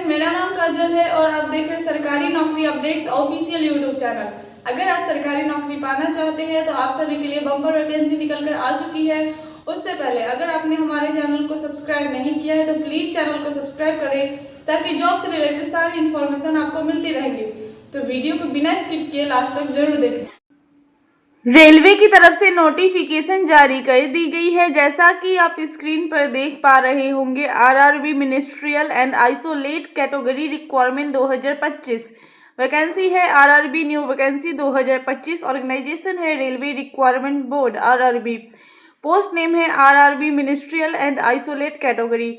मेरा नाम काजल है और आप देख रहे हैं सरकारी नौकरी अपडेट्स ऑफिशियल यूट्यूब चैनल। अगर आप सरकारी नौकरी पाना चाहते हैं तो आप सभी के लिए बम्पर वैकेंसी निकल कर आ चुकी है। उससे पहले अगर आपने हमारे चैनल को सब्सक्राइब नहीं किया है तो प्लीज चैनल को सब्सक्राइब करें ताकि जॉब से रिलेटेड सारी इन्फॉर्मेशन आपको मिलती रहेगी। तो वीडियो को बिना स्किप किए लास्ट तक जरूर देखें। रेलवे की तरफ से नोटिफिकेशन जारी कर दी गई है। जैसा कि आप स्क्रीन पर देख पा रहे होंगे, RRB ministerial and isolate category requirement 2025 vacancy है। आरआरबी न्यू वैकेंसी 2025 ऑर्गेनाइजेशन है railway requirement board RRB. Post name है RRB ministerial and isolate category.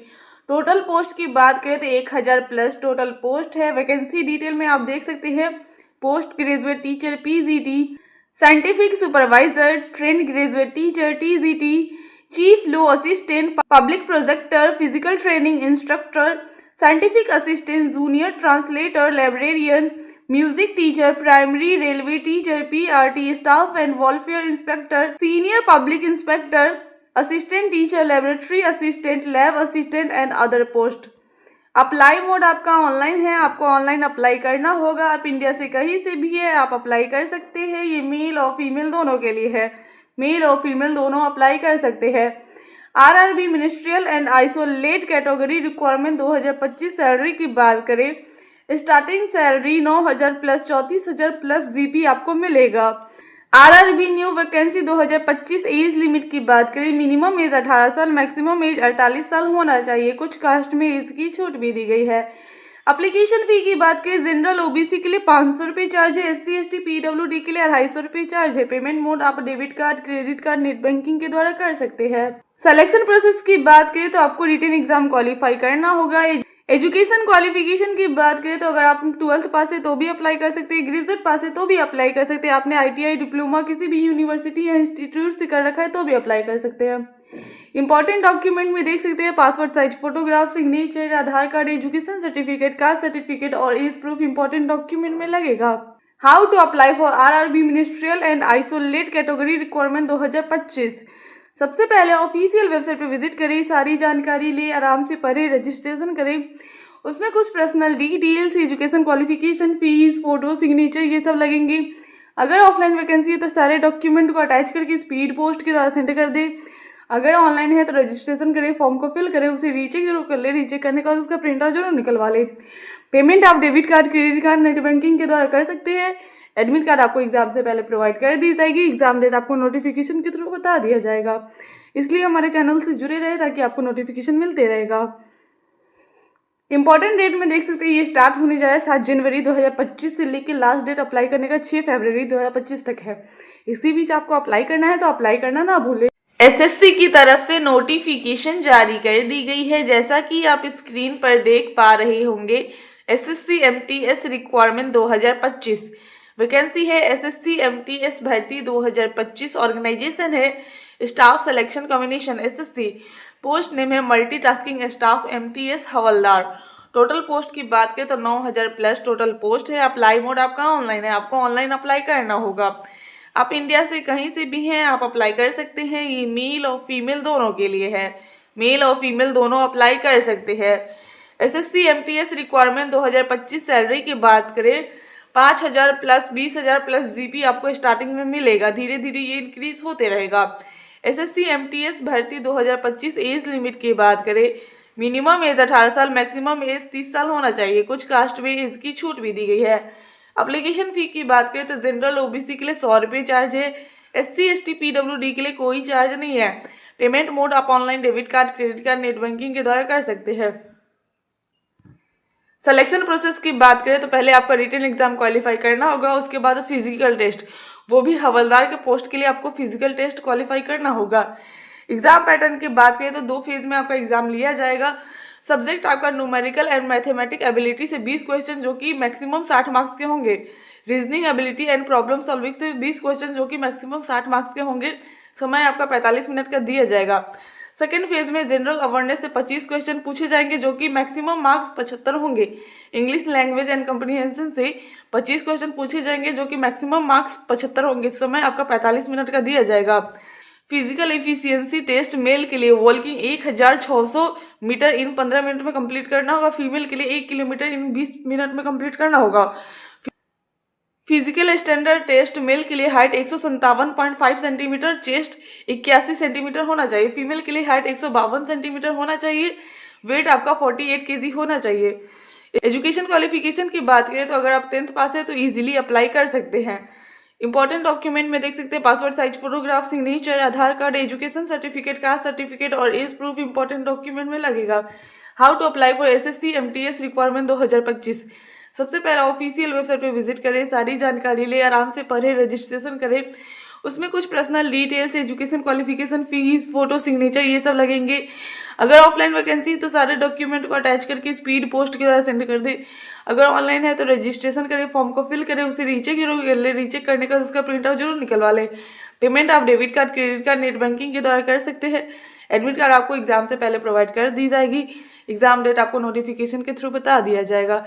Total post की बात करें तो 1000 प्लस टोटल पोस्ट है। वैकेंसी डिटेल में आप देख सकते हैं। Post graduate teacher PGT, scientific supervisor, train graduate teacher TGT, chief law assistant, public projector, physical training instructor, scientific assistant, junior translator, librarian, music teacher, primary railway teacher, PRT, staff and welfare inspector, senior public inspector, assistant teacher, laboratory assistant, lab assistant and other post. Apply mode आपका online है। आपको online apply करना होगा। आप India से कहीं से भी है आप अप्लाई कर सकते हैं। ये मेल और फीमेल दोनों के लिए है। मेल और फीमेल दोनों अप्लाई कर सकते हैं। RRB ministerial and isolate category requirement 2025 salary की बात करें, starting salary 9000 plus 34000 plus GP आपको मिलेगा। RRB new vacancy 2025 age limit की बात करें, मिनिमम एज 18 साल, मैक्सिमम एज 48 साल होना चाहिए। कुछ कास्ट में एज की छूट भी दी गई है। एप्लीकेशन फी की बात करें, जनरल ओबीसी के लिए 500 रुपये चार्ज है। एससी एसटी पीडब्ल्यूडी के लिए 250 रुपये चार्ज है। पेमेंट मोड आप debit card, credit card, net banking के द्वारा कर सकते हैं। सिलेक्शन प्रोसेस की बात करें तो आपको रिटन एग्जाम क्वालिफाई करना होगा। एजुकेशन क्वालिफिकेशन की बात करें तो अगर आप 12th पास है तो भी अप्लाई कर सकते हैं, ग्रेजुएट पास है तो भी अप्लाई कर सकते हैं, आपने आईटीआई डिप्लोमा किसी भी यूनिवर्सिटी या इंस्टीट्यूट से कर रखा है तो भी अप्लाई कर सकते हैं। इंपॉर्टेंट डॉक्यूमेंट में देख सकते हैं passport size photograph, signature, Aadhaar card, education certificate, caste certificate और एज प्रूफ इंपॉर्टेंट डॉक्यूमेंट में लगेगा। How to apply for RRB ministerial and isolate category requirement 2025। सबसे पहले ऑफिशियल वेबसाइट पर विजिट करें, सारी जानकारी ले, आराम से पढ़े, रजिस्ट्रेशन करें। उसमें कुछ personal details, education qualification, fees, photo, signature ये सब लगेंगे। अगर ऑफलाइन वैकेंसी है तो सारे डॉक्यूमेंट को अटैच करके स्पीड पोस्ट के द्वारा सेंड कर दे। अगर ऑनलाइन है तो रजिस्ट्रेशन करें, फॉर्म को फिल करें, उसे रीचेक जरूर कर ले। रीचेक करने के बाद उसका प्रिंटर जरूर निकलवा ले। पेमेंट आप debit card, credit card, net banking के द्वारा कर सकते हैं। एडमिट कार्ड आपको एग्जाम से पहले प्रोवाइड कर दी जाएगी। एग्जाम डेट आपको नोटिफिकेशन के थ्रू बता दिया जाएगा। इसलिए हमारे चैनल से जुड़े रहे ताकि आपको नोटिफिकेशन मिलते रहेगा। इंपॉर्टेंट डेट में देख सकते हैं ये स्टार्ट होने जा रहा है 7 जनवरी 2025 से लेकर लास्ट डेट अप्लाई करने का 6 फरवरी 2025 तक है। इसी बीच आपको अप्लाई करना है तो अप्लाई करना ना भूलें। एसएससी की तरफ से नोटिफिकेशन जारी कर दी गई है। जैसा कि आप स्क्रीन पर देख पा रहे होंगे, एसएससी एमटीएस रिक्वायरमेंट 2025 वैकेंसी है। एसएससी एमटीएस भर्ती 2025 ऑर्गेनाइजेशन है staff selection commission SSC. Post name है मल्टीटास्किंग स्टाफ एमटीएस हवलदार। टोटल पोस्ट की बात करें तो 9000 प्लस टोटल पोस्ट है। अप्लाई मोड आपका ऑनलाइन है। आपको ऑनलाइन अप्लाई करना होगा। आप इंडिया से कहीं से भी हैं आप अप्लाई कर सकते हैं। ये मेल और फीमेल दोनों के लिए है। मेल और फीमेल दोनों अप्लाई कर सकते हैं। एसएससी एमटीएस रिक्वायरमेंट 2025 सैलरी की बात करें, 5000 प्लस 20000 प्लस जीपी आपको स्टार्टिंग में मिलेगा। धीरे धीरे ये इंक्रीज होते रहेगा। एसएससी एमटीएस भर्ती 2025 एज लिमिट की बात करें, मिनिमम एज 18 साल, मैक्सिमम एज 30 साल होना चाहिए। कुछ कास्ट में एज की छूट भी दी गई है। एप्लीकेशन फी की बात करें तो जनरल ओबीसी के लिए 100 रुपये चार्ज है। एससी एसटी पीडब्ल्यूडी के लिए कोई चार्ज नहीं है। पेमेंट मोड आप online debit card, credit card, net banking के द्वारा कर सकते हैं। सिलेक्शन प्रोसेस की बात करें तो पहले आपका रिटन एग्जाम क्वालिफाई करना होगा। उसके बाद फिजिकल टेस्ट, वो भी हवलदार के पोस्ट के लिए आपको फिजिकल टेस्ट क्वालिफाई करना होगा। एग्जाम पैटर्न की बात करें तो 2 फेज में आपका एग्जाम लिया जाएगा। सब्जेक्ट आपका न्यूमेरिकल एंड मैथमेटिक एबिलिटी से 20 क्वेश्चन जो कि मैक्सिमम 60 मार्क्स के होंगे। Reasoning ability and problem solving से 20 क्वेश्चन जो कि मैक्सिमम 60 मार्क्स के होंगे। समय आपका 45 मिनट का दिया जाएगा। सेकेंड फेज में जनरल अवेयरनेस से 25 क्वेश्चन पूछे जाएंगे जो कि मैक्सिमम मार्क्स 75 होंगे। इंग्लिश लैंग्वेज एंड कम्प्रीहेंशन से 25 क्वेश्चन पूछे जाएंगे जो कि मैक्सिमम मार्क्स 75 होंगे। समय आपका 45 मिनट का दिया जाएगा। फिजिकल एफिशिएंसी टेस्ट मेल के लिए वॉल्किंग 1600 मीटर इन 15 मिनट में कंप्लीट करना होगा। फीमेल के लिए 1 किलोमीटर इन 20 मिनट में कंप्लीट करना होगा। फिजिकल स्टैंडर्ड टेस्ट मेल के लिए हाइट 157.5 सेंटीमीटर, चेस्ट 81 सेंटीमीटर होना चाहिए। फीमेल के लिए हाइट 152 सेंटीमीटर होना चाहिए। वेट आपका 48 kg होना चाहिए। एजुकेशन क्वालिफिकेशन की बात करें तो अगर आप 10th पास है तो इजीली अप्लाई कर सकते हैं। इंपॉर्टेंट डॉक्यूमेंट में देख सकते हैं passport size photograph, signature, Aadhaar card, education certificate, caste certificate और एज प्रूफ इंपॉर्टेंट डॉक्यूमेंट में लगेगा। How to apply for SSC MTS requirement 2025। सबसे पहला ऑफिशियल वेबसाइट पे विजिट करें, सारी जानकारी ले, आराम से पढ़े, रजिस्ट्रेशन करें। उसमें कुछ personal details, education qualification, fees, photo, signature ये सब लगेंगे। अगर ऑफलाइन वैकेंसी तो सारे डॉक्यूमेंट को अटैच करके स्पीड पोस्ट के द्वारा सेंड कर दे। अगर ऑनलाइन है तो रजिस्ट्रेशन करें, फॉर्म को फिल करें, उसे रीचेक जरूर कर ले। रीचेक करने का उसका प्रिंट आउट जरूर निकलवा ले। पेमेंट आप debit card, credit card, net banking के द्वारा कर सकते हैं। एडमिट कार्ड आपको एग्जाम से पहले प्रोवाइड कर दी जाएगी। एग्जाम डेट आपको नोटिफिकेशन के थ्रू बता दिया जाएगा।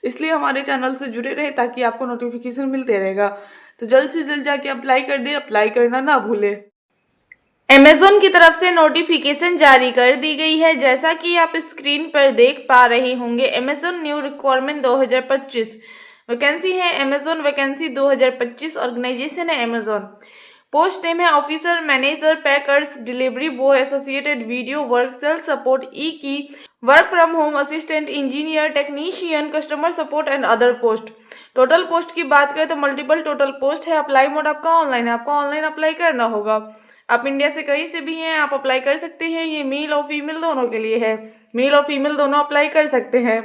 इसलिए हमारे चैनल से जुड़े रहे ताकि आपको नोटिफिकेशन मिलते रहेगा। तो जल्द से जल्द जाके अप्लाई कर दे, अप्लाई करना ना भूले। अमेज़न की तरफ से नोटिफिकेशन जारी कर दी गई है, जैसा कि आप स्क्रीन पर देख पा रहे होंगे। अमेज़न न्यू रिक्वायरमेंट 2025 वैकेंसी है। अमेज़न वैकेंसी 2025, ऑर्गेनाइजेशन है अमेज़न। पोस्ट नेम है officer, manager, packers, delivery boy, associated video work, sales support, ई की, work from home, assistant, engineer, technician, customer support and other post. Total post की बात करें तो multiple total post है। Apply mode आपका online है, आपको ऑनलाइन अप्लाई करना होगा। आप इंडिया से कहीं से भी हैं, आप अप्लाई कर सकते हैं। ये मेल और फीमेल दोनों के लिए है, मेल और फीमेल दोनों अप्लाई कर सकते हैं।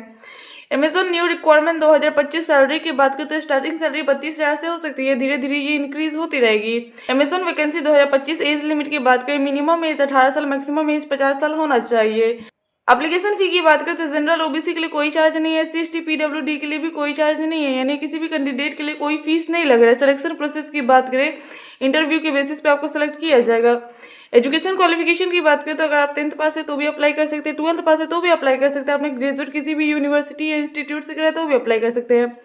अमेज़न न्यू रिक्वायरमेंट 2025 सैलरी की बात करें तो स्टार्टिंग सैलरी 32,000 से हो सकती है, धीरे धीरे ये इंक्रीज होती रहेगी। अमेज़न वैकेंसी 2025 एज लिमिट की बात करें, मिनिमम एज 18 साल, मैक्सिमम एज 50 साल होना चाहिए। एप्लीकेशन फी की बात करें तो जनरल ओबीसी के लिए कोई चार्ज नहीं है, SC ST PWD के लिए भी कोई चार्ज नहीं है, यानी किसी भी कैंडिडेट के लिए कोई फीस नहीं लग रहा है। सिलेक्शन प्रोसेस की बात करें, इंटरव्यू के बेसिस पे आपको सेलेक्ट किया जाएगा। एजुकेशन क्वालिफिकेशन की बात करें तो अगर आप 10th पास है तो भी अप्लाई कर सकते हैं, 12th पास है तो भी अप्लाई कर सकते हैं, आपने ग्रेजुएट किसी भी यूनिवर्सिटी या इंस्टीट्यूट से करा है तो भी अप्लाई कर सकते हैं।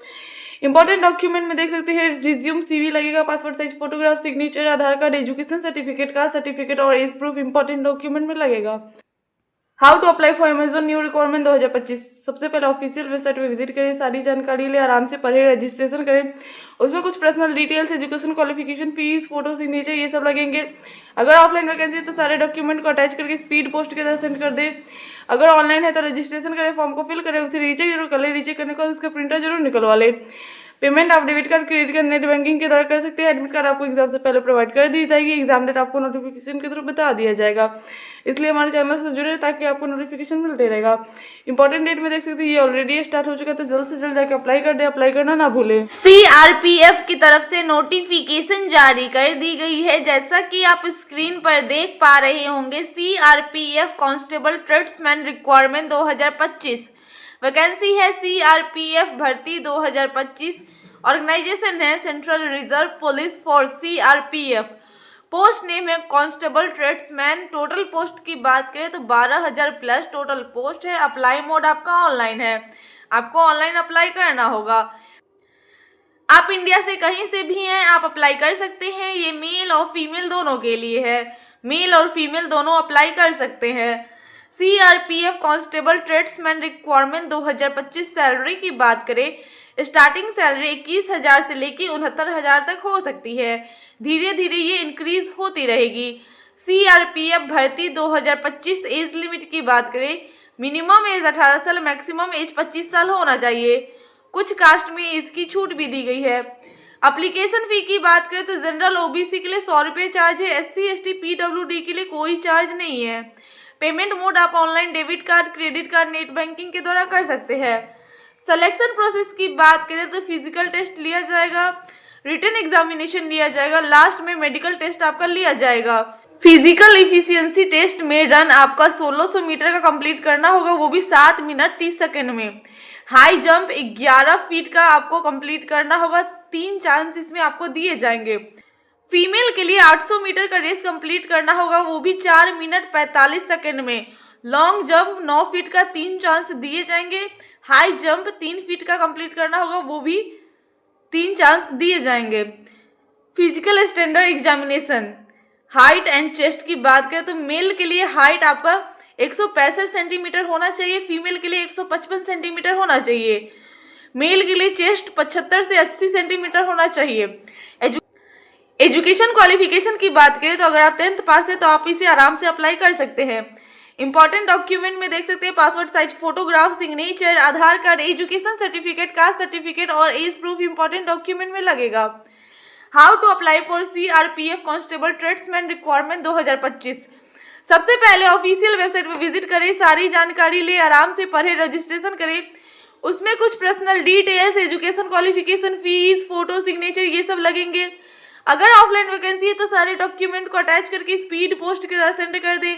इंपॉर्टेंट डॉक्यूमेंट में देख सकते हैं रिज्यूम, CV लगेगा, passport size photograph, signature, Aadhaar card, education certificate, caste certificate और एज प्रूफ इंपॉर्टेंट डॉक्यूमेंट में लगेगा। How to apply for Amazon new requirement 2025। सबसे पहले ऑफिशियल वेबसाइट पे विजिट करें, सारी जानकारी ले, आराम से पढ़े, रजिस्ट्रेशन करें। उसमें कुछ personal details, education qualification, fees, photo, signature ये सब लगेंगे। अगर ऑफलाइन वैकेंसी है तो सारे डॉक्यूमेंट को अटैच करके स्पीड पोस्ट के साथ सेंड कर दे। अगर ऑनलाइन है तो रजिस्ट्रेशन करें, फॉर्म को फिल करें, उसे रीचेक जरूर कर ले। रीचेक करने का उसका प्रिंटर जरूर निकलवा ले। पेमेंट आप debit card, credit card, net banking के द्वारा कर सकते हैं। एडमिट कार्ड आपको एग्जाम से पहले प्रोवाइड कर दी जाएगी। एग्जाम डेट आपको नोटिफिकेशन के थ्रू बता दिया जाएगा। इसलिए हमारे चैनल से जुड़े ताकि आपको नोटिफिकेशन मिलते रहेगा। इंपॉर्टेंट डेट में देख सकते हैं ये ऑलरेडी स्टार्ट हो चुका है, तो जल्द से जल्द जाकर अप्लाई कर दे, अप्लाई करना ना भूले। CRPF की तरफ से नोटिफिकेशन जारी कर दी गई है, जैसा कि आप स्क्रीन पर देख पा रहे होंगे। CRPF constable tradesman requirement 2025 vacancy है। CRPF भर्ती 2025, ऑर्गेनाइजेशन है central reserve police force CRPF। Post name है कांस्टेबल ट्रेड्समैन। टोटल पोस्ट की बात करें तो 12,000 प्लस टोटल पोस्ट है। अप्लाई मोड आपका ऑनलाइन है, आपको ऑनलाइन अप्लाई करना होगा। आप इंडिया से कहीं से भी हैं, आप अप्लाई कर सकते हैं। ये मेल और फीमेल दोनों के लिए है, मेल और फीमेल दोनों अप्लाई कर सकते हैं। CRPF constable tradesman requirement 2025 salary की बात करें, स्टार्टिंग सैलरी 21,000 से लेकर 69,000 तक हो सकती है, धीरे धीरे ये इंक्रीज होती रहेगी। CRPF भर्ती 2025 एज लिमिट की बात करें, मिनिमम एज 18 साल, मैक्सिमम एज 25 साल होना चाहिए। कुछ कास्ट में एज की छूट भी दी गई है। एप्लीकेशन फी की बात करें तो जनरल ओबीसी के लिए 100 रुपये चार्ज है, SC ST PWD के लिए कोई चार्ज नहीं है। पेमेंट मोड आप online debit card, credit card, net banking के द्वारा कर सकते हैं। सिलेक्शन प्रोसेस की बात करें तो फिजिकल टेस्ट लिया जाएगा, रिटन एग्जामिनेशन लिया जाएगा, लास्ट में मेडिकल टेस्ट आपका लिया जाएगा। फिजिकल इफिशियंसी टेस्ट में रन आपका 1600 मीटर का कंप्लीट करना होगा, वो भी 7 मिनट 30 सेकेंड में। हाई जंप 11 फीट का आपको कंप्लीट करना होगा, 3 चांस इसमें आपको दिए जाएंगे। फीमेल के लिए 800 मीटर का रेस कंप्लीट करना होगा, वो भी 4 मिनट 45 सेकेंड में। लॉन्ग जंप 9 फीट का 3 चांस दिए जाएंगे। हाई जंप 3 फीट का कंप्लीट करना होगा, वो भी 3 चांस दिए जाएंगे। Physical standard examination, height and chest की बात करें तो मेल के लिए हाइट आपका 165 सेंटीमीटर होना चाहिए, फीमेल के लिए 155 सेंटीमीटर होना चाहिए, मेल के लिए चेस्ट 75 से 80 सेंटीमीटर होना चाहिए। एजुकेशन क्वालिफिकेशन की बात करें तो अगर आप 10th पास है तो आप इसे आराम से अप्लाई कर सकते हैं। इंपॉर्टेंट डॉक्यूमेंट में देख सकते हैं passport size photograph, signature, Aadhaar card, education certificate, caste certificate और एज प्रूफ इंपॉर्टेंट डॉक्यूमेंट में लगेगा। How to apply for CRPF constable tradesman requirement 2025। सबसे पहले ऑफिशियल वेबसाइट पर विजिट करें, सारी जानकारी ले, आराम से पढ़े, रजिस्ट्रेशन करें। उसमें कुछ personal details, education qualification, fees, photo, signature ये सब लगेंगे। अगर ऑफलाइन वैकेंसी है तो सारे डॉक्यूमेंट को अटैच करके स्पीड पोस्ट के साथ सेंड कर दें।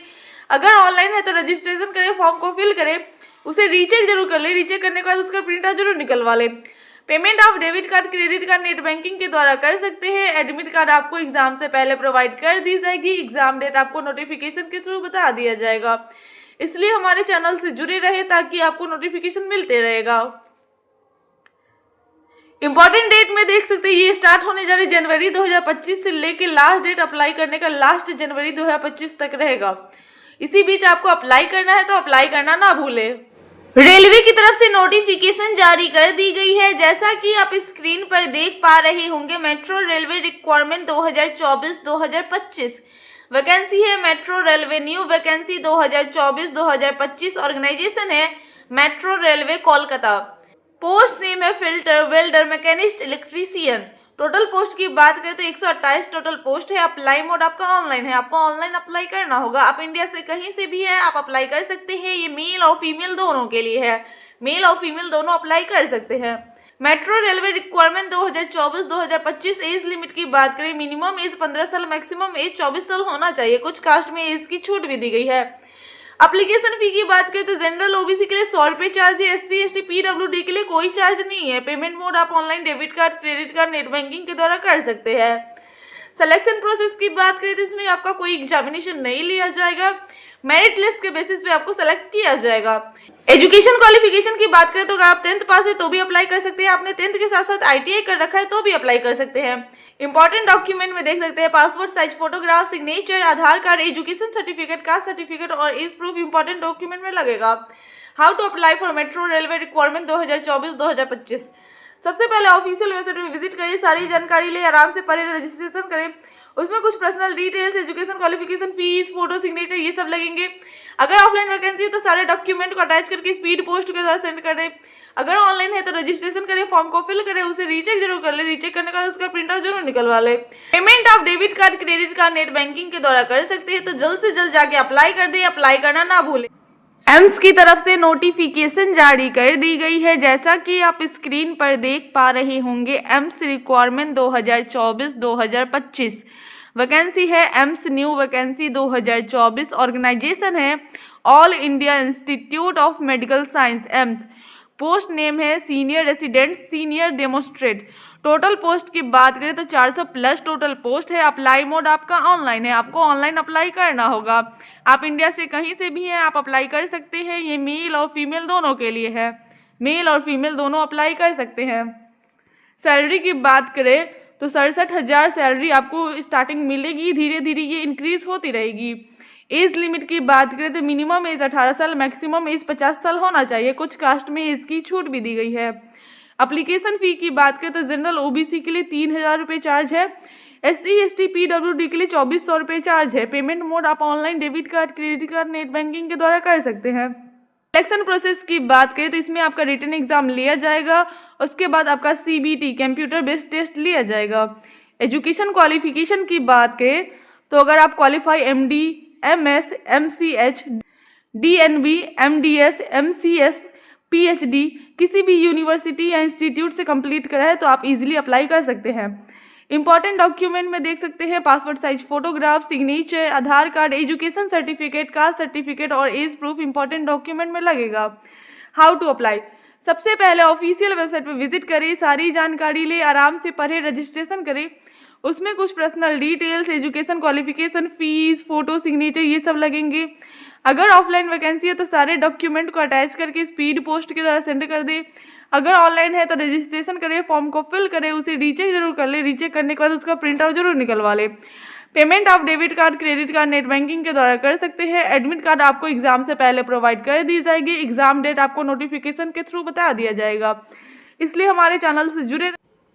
अगर ऑनलाइन है तो रजिस्ट्रेशन करें, फॉर्म को फिल करें, उसे रीचेक जरूर कर ले, रीचेक करने के बाद उसका प्रिंट आउट जरूर निकलवा ले। पेमेंट आप debit card, credit card, net banking के द्वारा कर सकते हैं। एडमिट कार्ड आपको एग्जाम से पहले प्रोवाइड कर दी जाएगी। एग्जाम डेट आपको नोटिफिकेशन के थ्रू बता दिया जाएगा, इसलिए हमारे चैनल से जुड़े रहे ताकि आपको नोटिफिकेशन मिलते रहेगा। इंपॉर्टेंट डेट में देख सकते हैं ये स्टार्ट होने जा रही जनवरी 2025 से लेके लास्ट डेट अप्लाई करने का लास्ट जनवरी 2025 तक रहेगा। इसी बीच आपको अप्लाई करना है तो अप्लाई करना ना भूले। रेलवे की तरफ से नोटिफिकेशन जारी कर दी गई है, जैसा कि आप स्क्रीन पर देख पा रहे होंगे। मेट्रो रेलवे रिक्वायरमेंट 2024-2025 वैकेंसी है metro railway, new vacancy 2024-2025। Organisation है metro railway Kolkata. Post name है filter, welder, machinist, electrician. Total post की बात करें तो 128 टोटल पोस्ट है। अप्लाई मोड आपका ऑनलाइन है, आपको ऑनलाइन अप्लाई करना होगा। आप इंडिया से कहीं से भी है आप अप्लाई कर सकते हैं। ये मेल और फीमेल दोनों के लिए है, मेल और फीमेल दोनों अप्लाई कर सकते हैं। Metro railway requirement 2024-2025। Age limit की बात करें, मिनिमम एज 15 साल, मैक्सिमम एज 24 साल होना चाहिए। कुछ कास्ट में एज की छूट भी दी गई है। एप्लीकेशन फी की बात करें तो जनरल ओबीसी के लिए 100 रुपये चार्ज है, SC ST PWD के लिए कोई चार्ज नहीं है। पेमेंट मोड आप online debit card, credit card, net banking के द्वारा कर सकते हैं। सिलेक्शन प्रोसेस की बात करें तो इसमें आपका कोई एग्जामिनेशन नहीं लिया जाएगा, मेरिट लिस्ट के बेसिस पे आपको सेलेक्ट किया जाएगा। एजुकेशन क्वालिफिकेशन की बात करें तो अगर आप 10th पास है तो भी अप्लाई कर सकते हैं, आपने 10th के साथ साथ ITI कर रखा है तो भी अप्लाई कर सकते हैं। इंपॉर्टेंट डॉक्यूमेंट में देख सकते हैं passport size photograph, signature, Aadhaar card, education certificate, caste certificate और एज प्रूफ इंपॉर्टेंट डॉक्यूमेंट में लगेगा। How to apply for metro railway requirement 2024-2025। सबसे पहले ऑफिशियल वेबसाइट में विजिट करिए, सारी जानकारी ले, आराम से पढ़े, रजिस्ट्रेशन करें। उसमें कुछ personal details, education qualification, fees, photo, signature ये सब लगेंगे। अगर ऑफलाइन वैकेंसी है तो सारे डॉक्यूमेंट को अटैच करके स्पीड पोस्ट के साथ सेंड कर दें। अगर ऑनलाइन है तो रजिस्ट्रेशन करें, फॉर्म को फिल करें, उसे रीचेक जरूर कर ले, रीचेक करने के बाद उसका प्रिंट आउट जरूर निकलवा ले। पेमेंट आप debit card, credit card, net banking के द्वारा कर सकते हैं, तो जल्द से जल्द जाके अप्लाई कर दें, अप्लाई करना ना भूलें। एम्स की तरफ से नोटिफिकेशन जारी कर दी गई है, जैसा कि आप स्क्रीन पर देख पा रहे होंगे। एम्स रिक्वायरमेंट 2024-2025 वैकेंसी है एम्स, न्यू वैकेंसी 2024। ऑर्गेनाइजेशन है All India Institute of Medical Science AIIMS. Post name है senior resident, senior demonstrate. Total post की बात करें तो 400 प्लस टोटल पोस्ट है। अप्लाई मोड आपका ऑनलाइन है, आपको ऑनलाइन अप्लाई करना होगा। आप इंडिया से कहीं से भी हैं आप अप्लाई कर सकते हैं। ये मेल और फीमेल दोनों के लिए है, मेल और फीमेल दोनों अप्लाई कर सकते हैं। सैलरी की बात करें तो 67,000 सैलरी आपको स्टार्टिंग मिलेगी, धीरे धीरे ये इंक्रीज होती रहेगी। एज लिमिट की बात करें तो मिनिमम एज 18 साल, मैक्सिमम एज 50 साल होना चाहिए। कुछ कास्ट में एज की छूट भी दी गई है। एप्लीकेशन फ़ी की बात करें तो जनरल ओबीसी के लिए 3,000 रुपये चार्ज है, SC ST PWD के लिए 2,400 रुपये चार्ज है। पेमेंट मोड आप online debit card, credit card, net banking के द्वारा कर सकते हैं। सिलेक्शन प्रोसेस की बात करें तो इसमें आपका रिटन एग्जाम लिया जाएगा, उसके बाद आपका CBT कंप्यूटर बेस्ड टेस्ट लिया जाएगा। एजुकेशन क्वालिफिकेशन की बात करें तो अगर आप qualify MD, MS, MCH, DNB, MDS, MCS, PhD किसी भी यूनिवर्सिटी या इंस्टीट्यूट से कंप्लीट करा है तो आप इजीली अप्लाई कर सकते हैं। इंपॉर्टेंट डॉक्यूमेंट में देख सकते हैं passport size photograph, signature, Aadhaar card, education certificate, caste certificate और एज प्रूफ इंपॉर्टेंट डॉक्यूमेंट में लगेगा। How to apply. सबसे पहले ऑफिशियल वेबसाइट पर विजिट करें, सारी जानकारी ले, आराम से पढ़े, रजिस्ट्रेशन करें। उसमें कुछ personal details, education qualification, fees, photo, signature ये सब लगेंगे। अगर ऑफलाइन वैकेंसी है तो सारे डॉक्यूमेंट को अटैच करके स्पीड पोस्ट के द्वारा सेंड कर दे। अगर ऑनलाइन है तो रजिस्ट्रेशन करें, फॉर्म को फिल करें, उसे रीचेक जरूर कर ले, रीचेक करने के बाद उसका प्रिंट आउट जरूर निकलवा ले। पेमेंट आप debit card, credit card, net banking के द्वारा कर सकते हैं। एडमिट कार्ड आपको एग्जाम से पहले प्रोवाइड कर दी जाएगी। एग्जाम डेट आपको नोटिफिकेशन के थ्रू बता दिया जाएगा, इसलिए हमारे चैनल से जुड़े।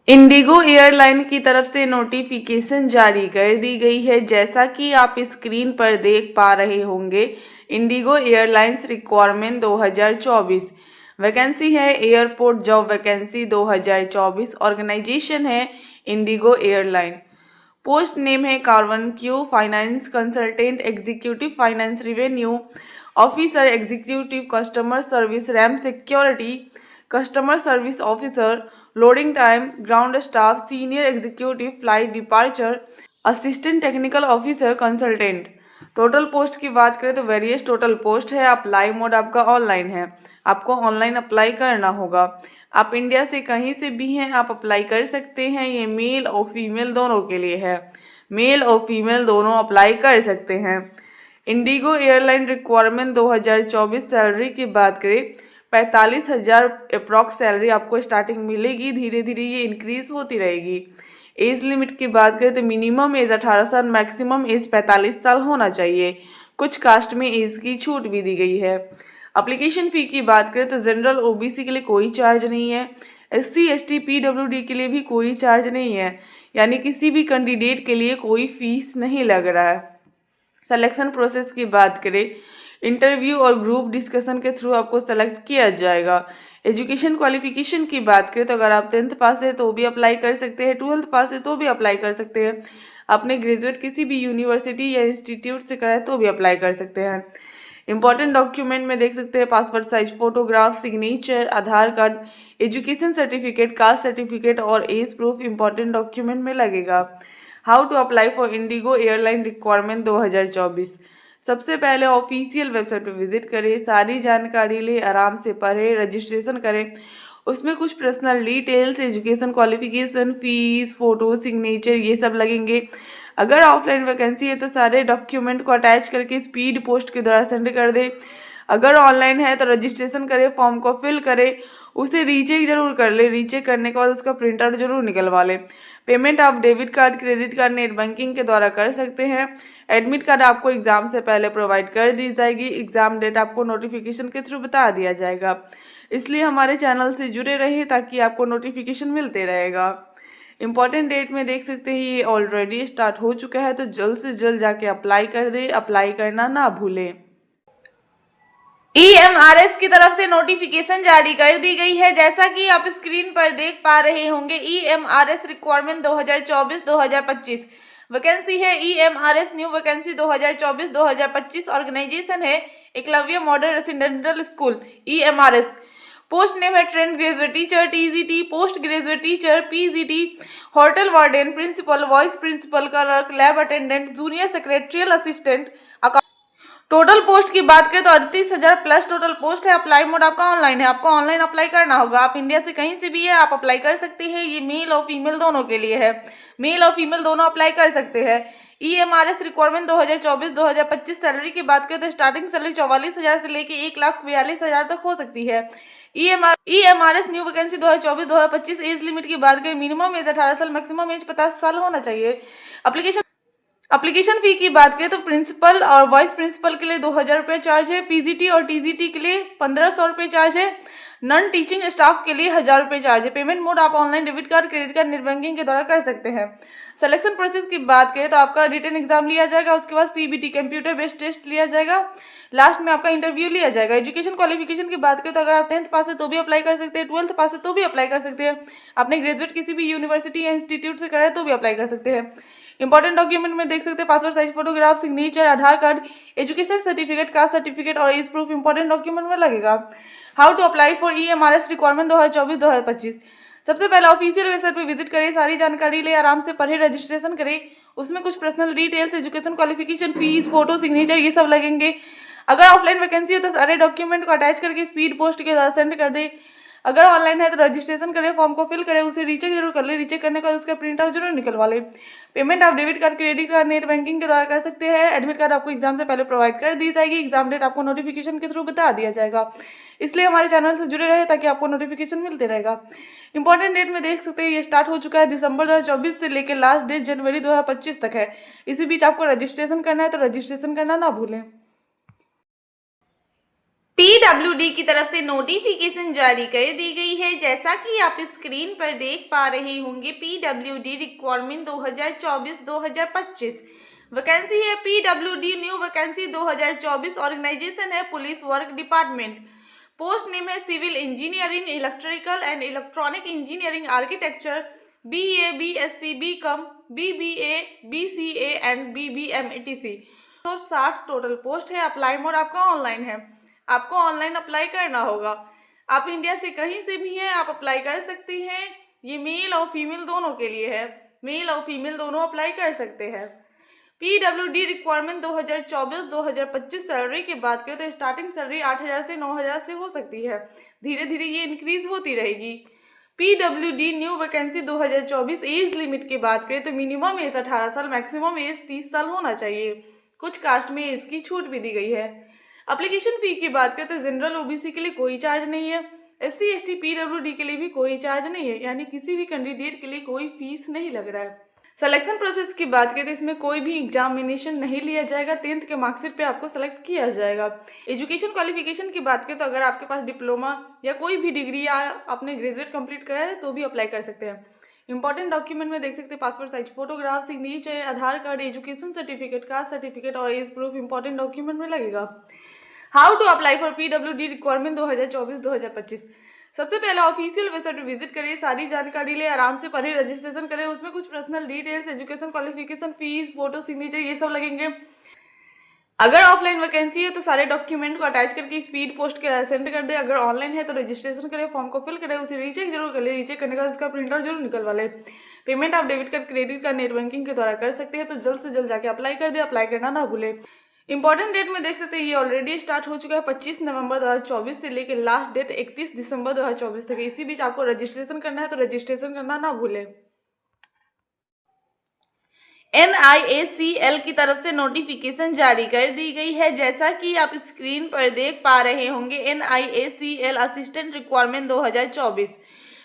इंडिगो एयरलाइन की तरफ से नोटिफिकेशन जारी कर दी गई है। जैसा कि आप स्क्रीन पर देख पा रहे होंगे, इंडिगो एयरलाइंस रिक्वायरमेंट 2024 वैकेंसी है एयरपोर्ट जॉब वैकेंसी 2024। ऑर्गेनाइजेशन है इंडिगो एयरलाइन। पोस्ट नेम है carbon Q finance consultant, executive finance revenue officer, executive customer service RAM security, customer service officer, loading time, ground staff, senior executive flight departure, assistant technical officer, consultant. Total post की बात करें तो various total post है। Apply mode आपका online है, आपको online apply करना होगा। आप इंडिया से कहीं से भी हैं, आप अप्लाई कर सकते हैं। ये मेल और फीमेल दोनों के लिए है, मेल और फीमेल दोनों अप्लाई कर सकते हैं। इंडिगो एयरलाइन रिक्वायरमेंट 2024 सैलरी की बात करें 45,000 अप्रॉक्स सैलरी आपको स्टार्टिंग मिलेगी, धीरे धीरे ये इंक्रीज होती रहेगी। एज लिमिट की बात करें तो मिनिमम एज 18 साल, मैक्सिमम एज 45 साल होना चाहिए। कुछ कास्ट में एज की छूट भी दी गई है। एप्लीकेशन फ़ी की बात करें तो जनरल ओबीसी के लिए कोई चार्ज नहीं है, SC ST PWD के लिए भी कोई चार्ज नहीं है, यानी किसी भी कैंडिडेट के लिए कोई फीस नहीं लग रहा है। सिलेक्शन प्रोसेस की बात करें, इंटरव्यू और ग्रुप डिस्कशन के थ्रू आपको सेलेक्ट किया जाएगा। एजुकेशन क्वालिफिकेशन की बात करें तो अगर आप 10th पास है तो भी अप्लाई कर सकते हैं, 12th पास है तो भी अप्लाई कर सकते हैं, आपने ग्रेजुएट किसी भी यूनिवर्सिटी या इंस्टीट्यूट से करा है तो भी अप्लाई कर सकते हैं। इंपॉर्टेंट डॉक्यूमेंट में देख सकते हैं passport size photograph, signature, Aadhaar card, education certificate, caste certificate और एज प्रूफ इंपॉर्टेंट डॉक्यूमेंट में लगेगा। How to apply for IndiGo airline requirement 2024। सबसे पहले ऑफिशियल वेबसाइट पर विजिट करें, सारी जानकारी ले, आराम से पढ़ें, रजिस्ट्रेशन करें। उसमें कुछ personal details, education qualification, fees, photo, signature ये सब लगेंगे। अगर ऑफलाइन वैकेंसी है तो सारे डॉक्यूमेंट को अटैच करके स्पीड पोस्ट के द्वारा सेंड कर दे। अगर ऑनलाइन है तो रजिस्ट्रेशन करें, फॉर्म को फिल करें, उसे रीचेक जरूर कर ले। रीचेक करने के बाद उसका प्रिंट आउट जरूर निकलवा ले। पेमेंट आप debit card, credit card, net banking के द्वारा कर सकते हैं। एडमिट कार्ड आपको एग्जाम से पहले प्रोवाइड कर दी जाएगी। एग्जाम डेट आपको नोटिफिकेशन के थ्रू बता दिया जाएगा, इसलिए हमारे चैनल से जुड़े रहे ताकि आपको नोटिफिकेशन मिलते रहेगा। इंपॉर्टेंट डेट में देख सकते हैं ये ऑलरेडी स्टार्ट हो चुका है, तो जल्द से जल्द जाके अप्लाई कर दे। अप्लाई करना ना भूलें। EMRS की तरफ से नोटिफिकेशन जारी कर दी गई है। जैसा कि आप स्क्रीन पर देख पा रहे होंगे, EMRS रिक्वायरमेंट 2024-2025 वैकेंसी है। EMRS new vacancy 2024-2025। ऑर्गेनाइजेशन है Eklavya model residential school EMRS। Post name है trained graduate teacher, TGT, post graduate teacher, PGT, hotel warden, principal, vice principal, clerk, lab attendant, junior secretarial assistant. Total post की बात करें तो 38,000 plus total post है। Apply mode आपका online है, आपको online apply करना होगा। आप इंडिया से कहीं से भी है, आप अप्लाई कर सकते हैं। ये मेल और फीमेल दोनों के लिए है, मेल और फीमेल दोनों अप्लाई कर सकते हैं। EMRS रिक्वायरमेंट 2024-2025 सैलरी की बात करें तो स्टार्टिंग सैलरी 44,000 से लेके 1,42,000 तक हो सकती है। EMRS new vacancy 2024-2025। Age limit की बात करें मिनिमम एज 18 साल, मैक्सिमम एज 50 साल होना चाहिए। एप्लीकेशन फी की बात करें तो प्रिंसिपल और वाइस प्रिंसिपल के लिए 2,000 रुपये चार्ज है। PGT और TGT के लिए 1,500 रुपये चार्ज है। नॉन टीचिंग स्टाफ के लिए 1,000 रुपये चार्ज है। पेमेंट मोड आप online debit card, credit card, net banking के द्वारा कर सकते हैं। सिलेक्शन प्रोसेस की बात करें तो आपका रिटन एग्जाम लिया जाएगा, उसके बाद CBT कंप्यूटर बेस्ड टेस्ट लिया जाएगा, लास्ट में आपका इंटरव्यू लिया जाएगा। एजुकेशन क्वालिफिकेशन की बात करें तो अगर आप 10th पास है तो भी अप्लाई कर सकते हैं, 12th पास है तो भी अप्लाई कर सकते हैं, आपने ग्रेजुएट किसी भी यूनिवर्सिटी या इंस्टीट्यूट से करा है तो भी अप्लाई कर सकते हैं। इंपॉर्टेंट डॉक्यूमेंट में देख सकते हैं passport size photograph, signature, Aadhaar card, education certificate, caste certificate और एज प्रूफ इंपॉर्टेंट डॉक्यूमेंट में लगेगा। How to apply for EMRS requirement 2024-2025। सबसे पहले ऑफिशियल वेबसाइट पर विजिट करें, सारी जानकारी ले, आराम से पढ़े, रजिस्ट्रेशन करें। उसमें कुछ personal details, education qualification, fees, photo, signature ये सब लगेंगे। अगर ऑफलाइन वैकेंसी हो तो सारे डॉक्यूमेंट को अटैच करके स्पीड पोस्ट के साथ सेंड कर दे। अगर ऑनलाइन है तो रजिस्ट्रेशन करें, फॉर्म को फिल करें, उसे रीचेक जरूर कर ले, रीचेक करने के बाद उसका प्रिंट आउट जरूर निकलवा लें। पेमेंट आप debit card, credit card, net banking के द्वारा कर सकते हैं। एडमिट कार्ड आपको एग्जाम से पहले प्रोवाइड कर दी जाएगी। एग्जाम डेट आपको नोटिफिकेशन के थ्रू बता दिया जाएगा, इसलिए हमारे चैनल से जुड़े रहे ताकि आपको नोटिफिकेशन मिलते रहेगा। इंपॉर्टेंट डेट में देख सकते हैं ये स्टार्ट हो चुका है दिसंबर 2024 से लेकर लास्ट डेट जनवरी 2025 तक है। इसी बीच आपको रजिस्ट्रेशन करना है तो रजिस्ट्रेशन करना ना भूलें। पीडब्ल्यूडी की तरफ से नोटिफिकेशन जारी कर दी गई है। जैसा कि आप स्क्रीन पर देख पा रहे होंगे, पीडब्ल्यूडी रिक्वायरमेंट 2024-2025 वैकेंसी है। पीडब्ल्यूडी न्यू वैकेंसी 2024 ऑर्गेनाइजेशन है police work department. Post name है civil engineering, electrical and electronic engineering, architecture, BA, BSc, BCom, BBA, BCA and BBM etc। तो 60 टोटल पोस्ट है। अप्लाई मोड आपका online है, आपको online apply करना होगा। आप इंडिया से कहीं से भी हैं, आप अप्लाई कर सकती हैं। ये मेल और फीमेल दोनों के लिए है, मेल और फीमेल दोनों अप्लाई कर सकते हैं। पीडब्ल्यूडी रिक्वायरमेंट 2024-2025 सैलरी की बात करें तो स्टार्टिंग सैलरी 8,000 से 9,000 से हो सकती है, धीरे धीरे ये इंक्रीज होती रहेगी। PWD new vacancy 2024 age limit की बात करें तो मिनिमम एज 18 साल, मैक्सिमम एज 30 साल होना चाहिए। कुछ कास्ट में एज की छूट भी दी गई है। एप्लीकेशन फी की बात करें तो जनरल ओबीसी के लिए कोई चार्ज नहीं है, SC ST पीडब्ल्यूडी के लिए भी कोई चार्ज नहीं है, यानी किसी भी कैंडिडेट के लिए कोई फीस नहीं लग रहा है। सिलेक्शन प्रोसेस की बात करें तो इसमें कोई भी एग्जामिनेशन नहीं लिया जाएगा, 10th के मार्कशीट पे आपको सेलेक्ट किया जाएगा। एजुकेशन क्वालिफिकेशन की बात करें तो अगर आपके पास डिप्लोमा या कोई भी डिग्री या आपने ग्रेजुएट कंप्लीट करा है तो भी अप्लाई कर सकते हैं। इंपॉर्टेंट डॉक्यूमेंट में देख सकते हैं passport size photograph, signature, Aadhaar card, education certificate, caste certificate और एज प्रूफ इंपॉर्टेंट डॉक्यूमेंट में लगेगा। How to apply for PWD requirement 2024-2025। सबसे पहले ऑफिशियल वेबसाइट विजिट करिए, सारी जानकारी ले, आराम से पढ़े, रजिस्ट्रेशन करें। उसमें कुछ personal details, education qualification, fees, photo, signature ये सब लगेंगे। अगर ऑफलाइन वैकेंसी है तो सारे डॉक्यूमेंट को अटैच करके स्पीड पोस्ट के सेंड कर दे। अगर ऑनलाइन है तो रजिस्ट्रेशन करें, फॉर्म को फिल करें, उसे रीचेक जरूर कर ले, रीचेक करने का उसका प्रिंट आउट जरूर निकलवा ले। पेमेंट आप debit card, credit card, net banking के द्वारा कर सकते हैं, तो जल्द से जल्द जाके अप्लाई कर दे। अप्लाई करना ना भूले। इंपॉर्टेंट डेट में देख सकते हैं ये ऑलरेडी स्टार्ट हो चुका है 25 नवंबर 2024 से लेकर लास्ट डेट 31 दिसंबर 2024 तक। इसी बीच आपको रजिस्ट्रेशन करना है तो रजिस्ट्रेशन करना ना भूले। NIACL की तरफ से नोटिफिकेशन जारी कर दी गई है। जैसा कि आप स्क्रीन पर देख पा रहे होंगे, NIACL असिस्टेंट रिक्वायरमेंट 2024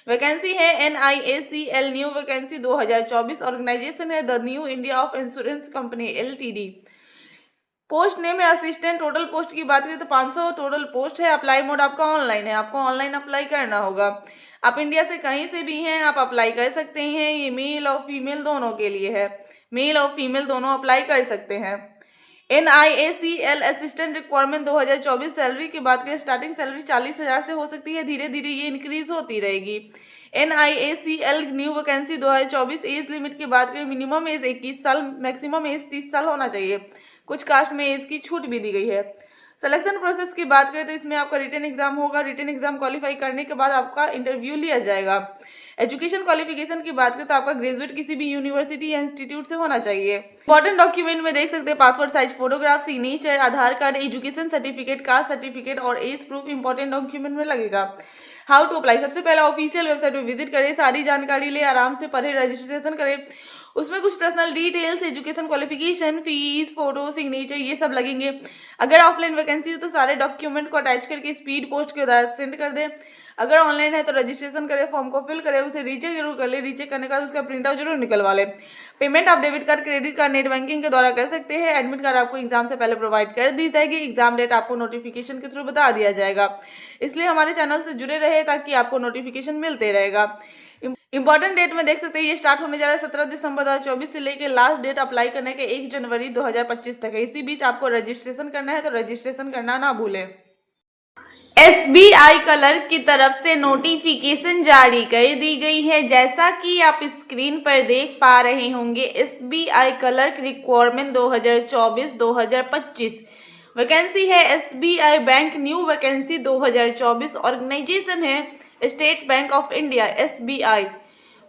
वैकेंसी है। NIACL न्यू वैकेंसी 2024 ऑर्गेनाइजेशन है the new India of insurance company LTD। Post name है असिस्टेंट। टोटल पोस्ट की बात करें तो 500 टोटल पोस्ट है। अप्लाई मोड आपका ऑनलाइन है, आपको ऑनलाइन अप्लाई करना होगा। आप इंडिया से कहीं से भी हैं, आप अप्लाई कर सकते हैं। ये मेल और फीमेल दोनों के लिए है, मेल और फीमेल दोनों अप्लाई कर सकते हैं। NIACL असिस्टेंट रिक्वायरमेंट 2024 सैलरी की बात करें स्टार्टिंग सैलरी 40,000 से हो सकती है, धीरे धीरे ये इंक्रीज होती रहेगी। NIACL new vacancy 2024 age limit की बात करें मिनिमम एज 21 साल, मैक्सिमम एज 30 साल होना चाहिए। कुछ कास्ट में एज की छूट भी दी गई है। सिलेक्शन प्रोसेस की बात करें तो इसमें आपका रिटन एग्जाम होगा। रिटन एग्जाम क्वालिफाई करने के बाद आपका इंटरव्यू लिया जाएगा। एजुकेशन क्वालिफिकेशन की बात करें तो आपका ग्रेजुएट किसी भी यूनिवर्सिटी या इंस्टीट्यूट से होना चाहिए। इंपॉर्टेंट डॉक्यूमेंट में देख सकते हैं passport size photograph, signature, Aadhaar card, education certificate, caste certificate और एज प्रूफ इंपॉर्टेंट डॉक्यूमेंट में लगेगा। हाउ टू अप्लाई, सबसे पहले ऑफिशियल वेबसाइट पर विजिट करें, सारी जानकारी ले, आराम से पढ़े, रजिस्ट्रेशन करें। उसमें कुछ personal details, education qualification, fees, photo, signature ये सब लगेंगे। अगर ऑफलाइन वैकेंसी हो तो सारे डॉक्यूमेंट को अटैच करके स्पीड पोस्ट के द्वारा सेंड कर दें। अगर ऑनलाइन है तो रजिस्ट्रेशन करें, फॉर्म को फिल करें, उसे रीचेक जरूर कर ले, रीचेक करने का उसका प्रिंट आउट जरूर निकलवा ले। पेमेंट आप debit card, credit card, net banking के द्वारा कर सकते हैं। एडमिट कार्ड आपको एग्जाम से पहले प्रोवाइड कर दी जाएगी। एग्जाम डेट आपको नोटिफिकेशन के थ्रू बता दिया जाएगा, इसलिए हमारे चैनल से जुड़े रहे ताकि आपको नोटिफिकेशन मिलते रहेगा। इंपॉर्टेंट डेट में देख सकते हैं ये स्टार्ट होने जा रहा है 17 दिसंबर 2024 से लेकर लास्ट डेट अप्लाई करने के 1 जनवरी 2025 तक है। इसी बीच आपको रजिस्ट्रेशन करना है तो रजिस्ट्रेशन करना ना भूलें। SBI क्लर्क की तरफ से नोटिफिकेशन जारी कर दी गई है। जैसा कि आप स्क्रीन पर देख पा रहे होंगे, SBI क्लर्क रिक्वायरमेंट 2024-2025 वैकेंसी है। SBI bank new vacancy 2024 organisation है State Bank of India SBI।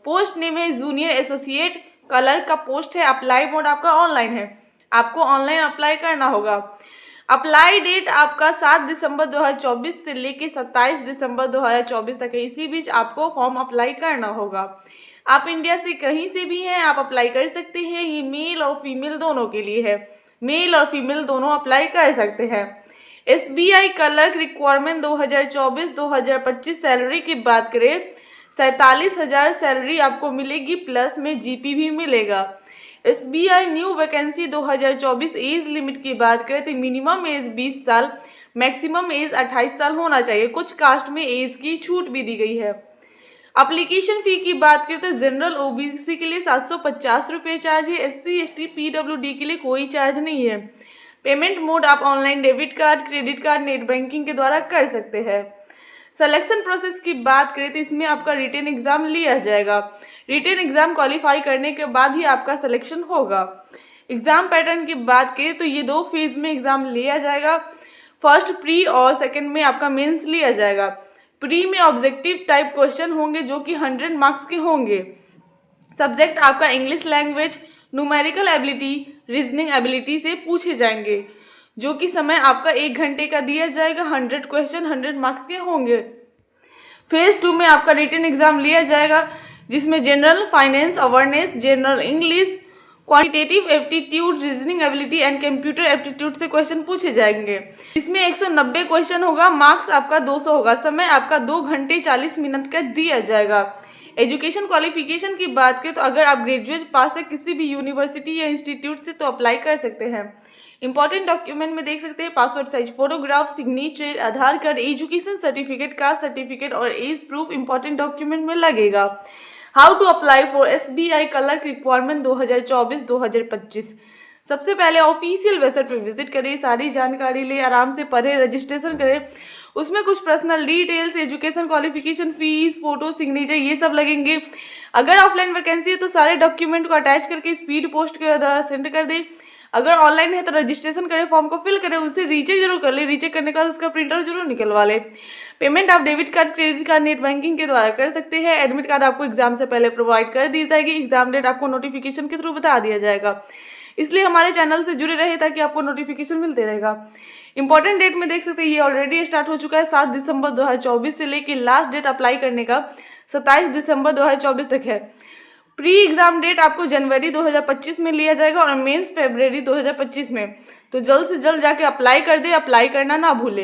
Post name है जूनियर एसोसिएट क्लर्क का पोस्ट है। अप्लाई मोड आपका ऑनलाइन है, आपको ऑनलाइन अप्लाई करना होगा। अप्लाई डेट आपका 7 दिसंबर 2024 से लेके 27 दिसंबर 2024 तक है। इसी बीच आपको फॉर्म अप्लाई करना होगा। आप इंडिया से कहीं से भी हैं, आप अप्लाई कर सकते हैं। ये मेल और फीमेल दोनों के लिए है। मेल और फीमेल दोनों अप्लाई कर सकते हैं। SBI क्लर्क रिक्वायरमेंट 2024-2025 सैलरी की बात करें, 47,000 सैलरी आपको मिलेगी, प्लस में GP भी मिलेगा। SBI new vacancy 2024 age limit की बात करें तो मिनिमम एज 20 साल, मैक्सिमम एज 28 साल होना चाहिए। कुछ कास्ट में एज की छूट भी दी गई है। एप्लीकेशन फी की बात करें तो जनरल OBC के लिए 750 रुपये चार्ज है। SC ST PWD के लिए कोई चार्ज नहीं है। पेमेंट मोड आप online debit card, credit card, net banking के द्वारा कर सकते हैं। सिलेक्शन प्रोसेस की बात करें तो इसमें आपका रिटन एग्जाम लिया जाएगा। रिटन एग्जाम क्वालिफाई करने के बाद ही आपका सिलेक्शन होगा। एग्जाम पैटर्न की बात करें तो ये 2 फेज में एग्जाम लिया जाएगा। फर्स्ट प्री और सेकंड में आपका मेंस लिया जाएगा। प्री में ऑब्जेक्टिव टाइप क्वेश्चन होंगे जो कि 100 मार्क्स के होंगे। सब्जेक्ट आपका English language, numerical ability, reasoning ability से पूछे जाएंगे, जो कि समय आपका 1 घंटे का दिया जाएगा। 100 क्वेश्चन 100 मार्क्स के होंगे। फेज 2 में आपका रिटन एग्जाम लिया जाएगा, जिसमें general finance awareness, general English, quantitative aptitude, reasoning ability and computer aptitude से क्वेश्चन पूछे जाएंगे। इसमें 190 क्वेश्चन होगा। मार्क्स आपका 200 होगा। समय आपका 2 घंटे 40 मिनट का दिया जाएगा। एजुकेशन क्वालिफिकेशन की बात करें तो अगर आप ग्रेजुएट पास है किसी भी यूनिवर्सिटी या इंस्टीट्यूट से तो अप्लाई कर सकते हैं। इंपॉर्टेंट डॉक्यूमेंट में देख सकते हैं passport size photograph, signature, Aadhaar card, education certificate, caste certificate और एज प्रूफ इंपॉर्टेंट डॉक्यूमेंट में लगेगा। How to apply for SBI clerk requirement 2024-2025। सबसे पहले ऑफिशियल वेबसाइट पर विजिट करें, सारी जानकारी ले, आराम से पढ़े, रजिस्ट्रेशन करें। उसमें कुछ personal details, education qualification, fees, photo, signature ये सब लगेंगे। अगर ऑफलाइन वैकेंसी है तो सारे डॉक्यूमेंट को अटैच करके स्पीड पोस्ट के द्वारा सेंड कर दें। अगर ऑनलाइन है तो रजिस्ट्रेशन करें, फॉर्म को फिल करें, उसे रीचेक जरूर कर ले। रीचेक करने के बाद उसका प्रिंटर जरूर निकलवा ले। पेमेंट आप debit card, credit card, net banking के द्वारा कर सकते हैं। एडमिट कार्ड आपको एग्जाम से पहले प्रोवाइड कर दी जाएगी। एग्जाम डेट आपको नोटिफिकेशन के थ्रू बता दिया जाएगा। इसलिए हमारे चैनल से जुड़े रहे ताकि आपको नोटिफिकेशन मिलते रहेगा। इंपॉर्टेंट डेट में देख सकते हैं ये ऑलरेडी स्टार्ट हो चुका है। 7 दिसंबर 2024 से लेके लास्ट डेट अप्लाई करने का 27 दिसंबर 2024 तक है। प्री एग्जाम डेट आपको जनवरी 2025 में लिया जाएगा और मेंस फरवरी 2025 में। तो जल्द से जल्द जाके अप्लाई कर दे, अप्लाई करना ना भूले।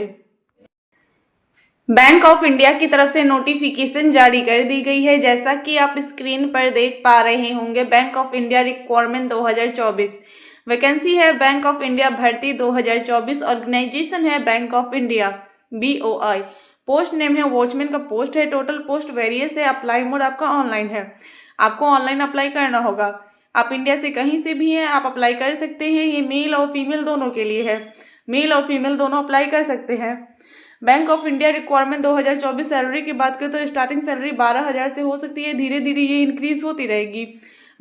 बैंक ऑफ इंडिया की तरफ से नोटिफिकेशन जारी कर दी गई है, जैसा कि आप स्क्रीन पर देख पा रहे होंगे। Bank of India requirement 2024 vacancy है बैंक ऑफ इंडिया भर्ती 2024। ऑर्गेनाइजेशन है bank of India BOI। Post name है वॉचमैन का पोस्ट है। टोटल पोस्ट वेरियस है। अप्लाई मोड आपका ऑनलाइन है। आपको ऑनलाइन अप्लाई करना होगा। आप इंडिया से कहीं से भी हैं, आप अप्लाई कर सकते हैं। ये मेल और फीमेल दोनों के लिए है। मेल और फीमेल दोनों अप्लाई कर सकते हैं। Bank of India requirement 2024 salary की बात करें तो स्टार्टिंग सैलरी 12,000 से हो सकती है। धीरे धीरे ये इंक्रीज होती रहेगी।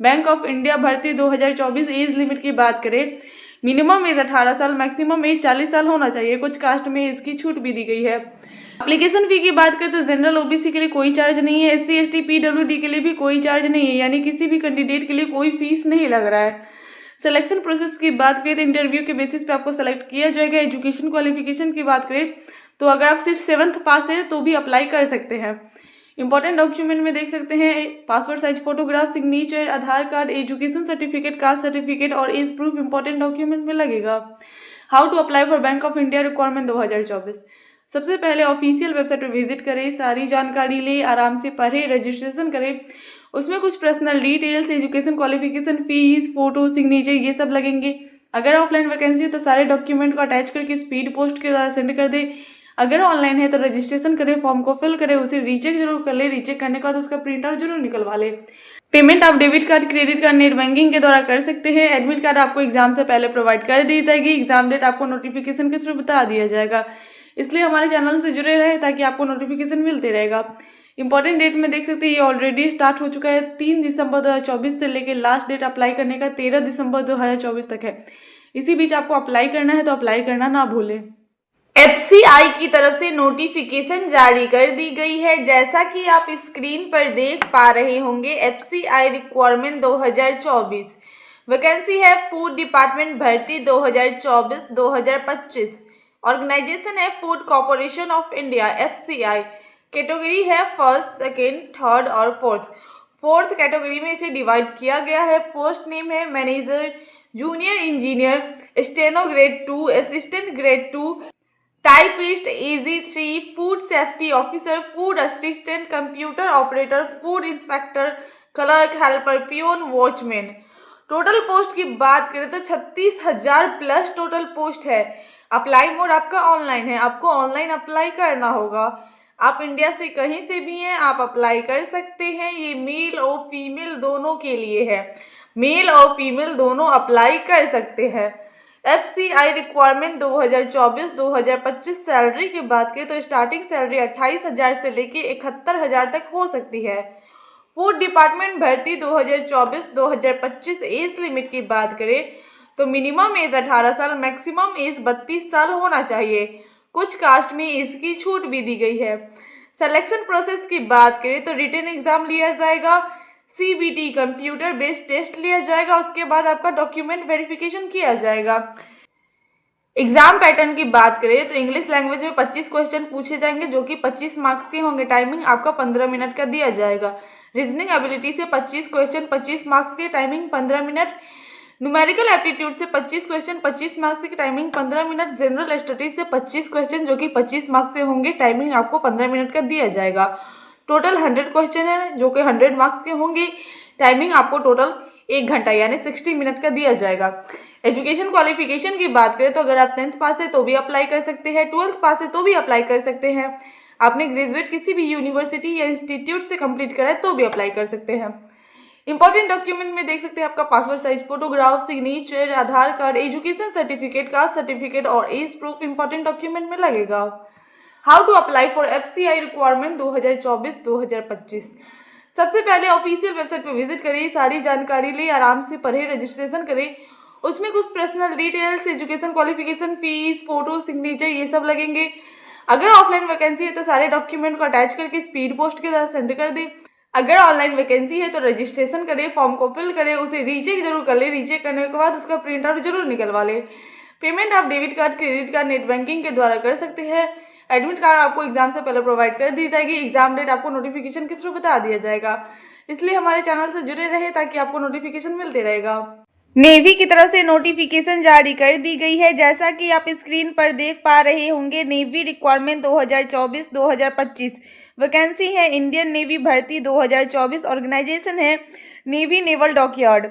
बैंक ऑफ इंडिया भर्ती 2024 एज लिमिट की बात करें, मिनिमम एज 18 साल, मैक्सिमम एज 40 साल होना चाहिए। कुछ कास्ट में एज की छूट भी दी गई है। एप्लीकेशन फी की बात करें तो जनरल OBC के लिए कोई चार्ज नहीं है। SC ST PWD के लिए भी कोई चार्ज नहीं है, यानी किसी भी कैंडिडेट के लिए कोई फीस नहीं लग रहा है। सिलेक्शन प्रोसेस की बात करें तो इंटरव्यू के बेसिस पे आपको सेलेक्ट किया जाएगा। एजुकेशन क्वालिफिकेशन की बात करें तो अगर आप सिर्फ 7th पास है तो भी अप्लाई कर सकते हैं। इंपॉर्टेंट डॉक्यूमेंट में देख सकते हैं passport size photograph, signature, Aadhaar card, education certificate, caste certificate और एज प्रूफ इंपॉर्टेंट डॉक्यूमेंट में लगेगा। How to apply for Bank of India requirement 2024। सबसे पहले ऑफिशियल वेबसाइट पर विजिट करें, सारी जानकारी ले, आराम से पढ़े, रजिस्ट्रेशन करें। उसमें कुछ personal details, education qualification, fees, photo, signature ये सब लगेंगे। अगर ऑफलाइन वैकेंसी है तो सारे डॉक्यूमेंट को अटैच करके स्पीड पोस्ट के द्वारा सेंड कर दे। अगर ऑनलाइन है तो रजिस्ट्रेशन करें, फॉर्म को फिल करें, उसे रीचेक जरूर कर ले। रीचेक करने के बाद उसका प्रिंट आउट जरूर निकलवा ले। पेमेंट आप debit card, credit card, net banking के द्वारा कर सकते हैं। एडमिट कार्ड आपको एग्जाम से पहले प्रोवाइड कर दी जाएगी। एग्जाम डेट आपको नोटिफिकेशन के थ्रू बता दिया जाएगा। इसलिए हमारे चैनल से जुड़े रहे ताकि आपको नोटिफिकेशन मिलते रहेगा। इंपॉर्टेंट डेट में देख सकते हैं ये ऑलरेडी स्टार्ट हो चुका है। 3 दिसंबर 2024 से लेकर लास्ट डेट अप्लाई करने का 13 दिसंबर 2024 तक है। इसी बीच आपको अप्लाई करना है तो अप्लाई करना ना भूलें। FCI की तरफ से नोटिफिकेशन जारी कर दी गई है, जैसा कि आप स्क्रीन पर देख पा रहे होंगे। FCI रिक्वायरमेंट 2024 वैकेंसी है फूड डिपार्टमेंट भर्ती 2024-2025। ऑर्गेनाइजेशन है food corporation of India FCI। Category है फर्स्ट, सेकेंड, थर्ड और फोर्थ कैटेगरी में इसे डिवाइड किया गया है। पोस्ट नेम है manager, junior engineer, steno grade 2, assistant grade 2, typist AG3, food safety officer, food assistant, computer operator, food inspector, clerk, helper, peon, watchman. Total post की बात करें तो 36,000 प्लस टोटल पोस्ट है। अप्लाई मोड आपका online है, आपको online apply करना होगा। आप इंडिया से कहीं से भी हैं, आप अप्लाई कर सकते हैं। ये मेल और फीमेल दोनों के लिए है, मेल और फीमेल दोनों अप्लाई कर सकते हैं। FCI रिक्वायरमेंट 2024-2025 सैलरी की बात करें तो स्टार्टिंग सैलरी 28,000 से लेके 71,000 तक हो सकती है। फूड डिपार्टमेंट भर्ती 2024-2025 एज लिमिट की बात करें तो मिनिमम एज 18 साल, मैक्सिमम एज 32 साल होना चाहिए। कुछ कास्ट में इसकी छूट भी दी गई है। सिलेक्शन प्रोसेस की बात करें तो रिटन एग्जाम लिया जाएगा, CBT कंप्यूटर बेस्ड टेस्ट लिया जाएगा, उसके बाद आपका डॉक्यूमेंट वेरिफिकेशन किया जाएगा। एग्जाम पैटर्न की बात करें तो इंग्लिश लैंग्वेज में 25 क्वेश्चन पूछे जाएंगे जो कि 25 मार्क्स के होंगे। टाइमिंग आपका 15 मिनट का दिया जाएगा। रीजनिंग एबिलिटी से 25 क्वेश्चन 25 मार्क्स के, टाइमिंग 15 मिनट। न्यूमेरिकल एप्टीट्यूड से 25 क्वेश्चन 25 मार्क्स की, टाइमिंग 15 मिनट। जनरल स्टडीज से 25 क्वेश्चन जो कि 25 मार्क्स के होंगे, टाइमिंग आपको 15 मिनट का दिया जाएगा। टोटल 100 क्वेश्चन है जो कि 100 मार्क्स के होंगे, टाइमिंग आपको टोटल 1 घंटा यानी 60 मिनट का दिया जाएगा। एजुकेशन क्वालिफिकेशन की बात करें तो अगर आप 10th पास है तो भी अप्लाई कर सकते हैं, 12th पास है तो भी अप्लाई कर सकते हैं, आपने ग्रेजुएट किसी भी यूनिवर्सिटी या इंस्टीट्यूट से कंप्लीट करा है तो भी अप्लाई कर सकते हैं। इंपॉर्टेंट डॉक्यूमेंट में देख सकते हैं आपका passport size photograph, signature, Aadhaar card, education certificate, caste certificate और एज प्रूफ इंपॉर्टेंट डॉक्यूमेंट में लगेगा। How to apply for FCI requirement 2024-2025। सबसे पहले ऑफिशियल वेबसाइट पर विजिट करें, सारी जानकारी ले, आराम से पढ़े, रजिस्ट्रेशन करें। उसमें कुछ personal details, education qualification, fees, photo, signature ये सब लगेंगे। अगर ऑफलाइन वैकेंसी है तो सारे डॉक्यूमेंट को अटैच करके स्पीड पोस्ट के द्वारा सेंड कर दें। अगर ऑनलाइन वैकेंसी है तो रजिस्ट्रेशन करें, फॉर्म को फिल करें, उसे रीचेक जरूर कर ले। रीचेक करने के बाद उसका प्रिंट आउट जरूर निकलवा ले। पेमेंट आप debit card, credit card, net banking के द्वारा कर सकते हैं। एडमिट कार्ड आपको एग्जाम से पहले प्रोवाइड कर दी जाएगी। एग्जाम डेट आपको नोटिफिकेशन के थ्रू बता दिया जाएगा, इसलिए हमारे चैनल से जुड़े रहे ताकि आपको नोटिफिकेशन मिलते रहेगा। नेवी की तरफ से नोटिफिकेशन जारी कर दी गई है, जैसा कि आप स्क्रीन पर देख पा रहे होंगे। नेवी रिक्वायरमेंट 2024-2025 वैकेंसी है इंडियन नेवी भर्ती 2024। ऑर्गेनाइजेशन है navy naval dockyard.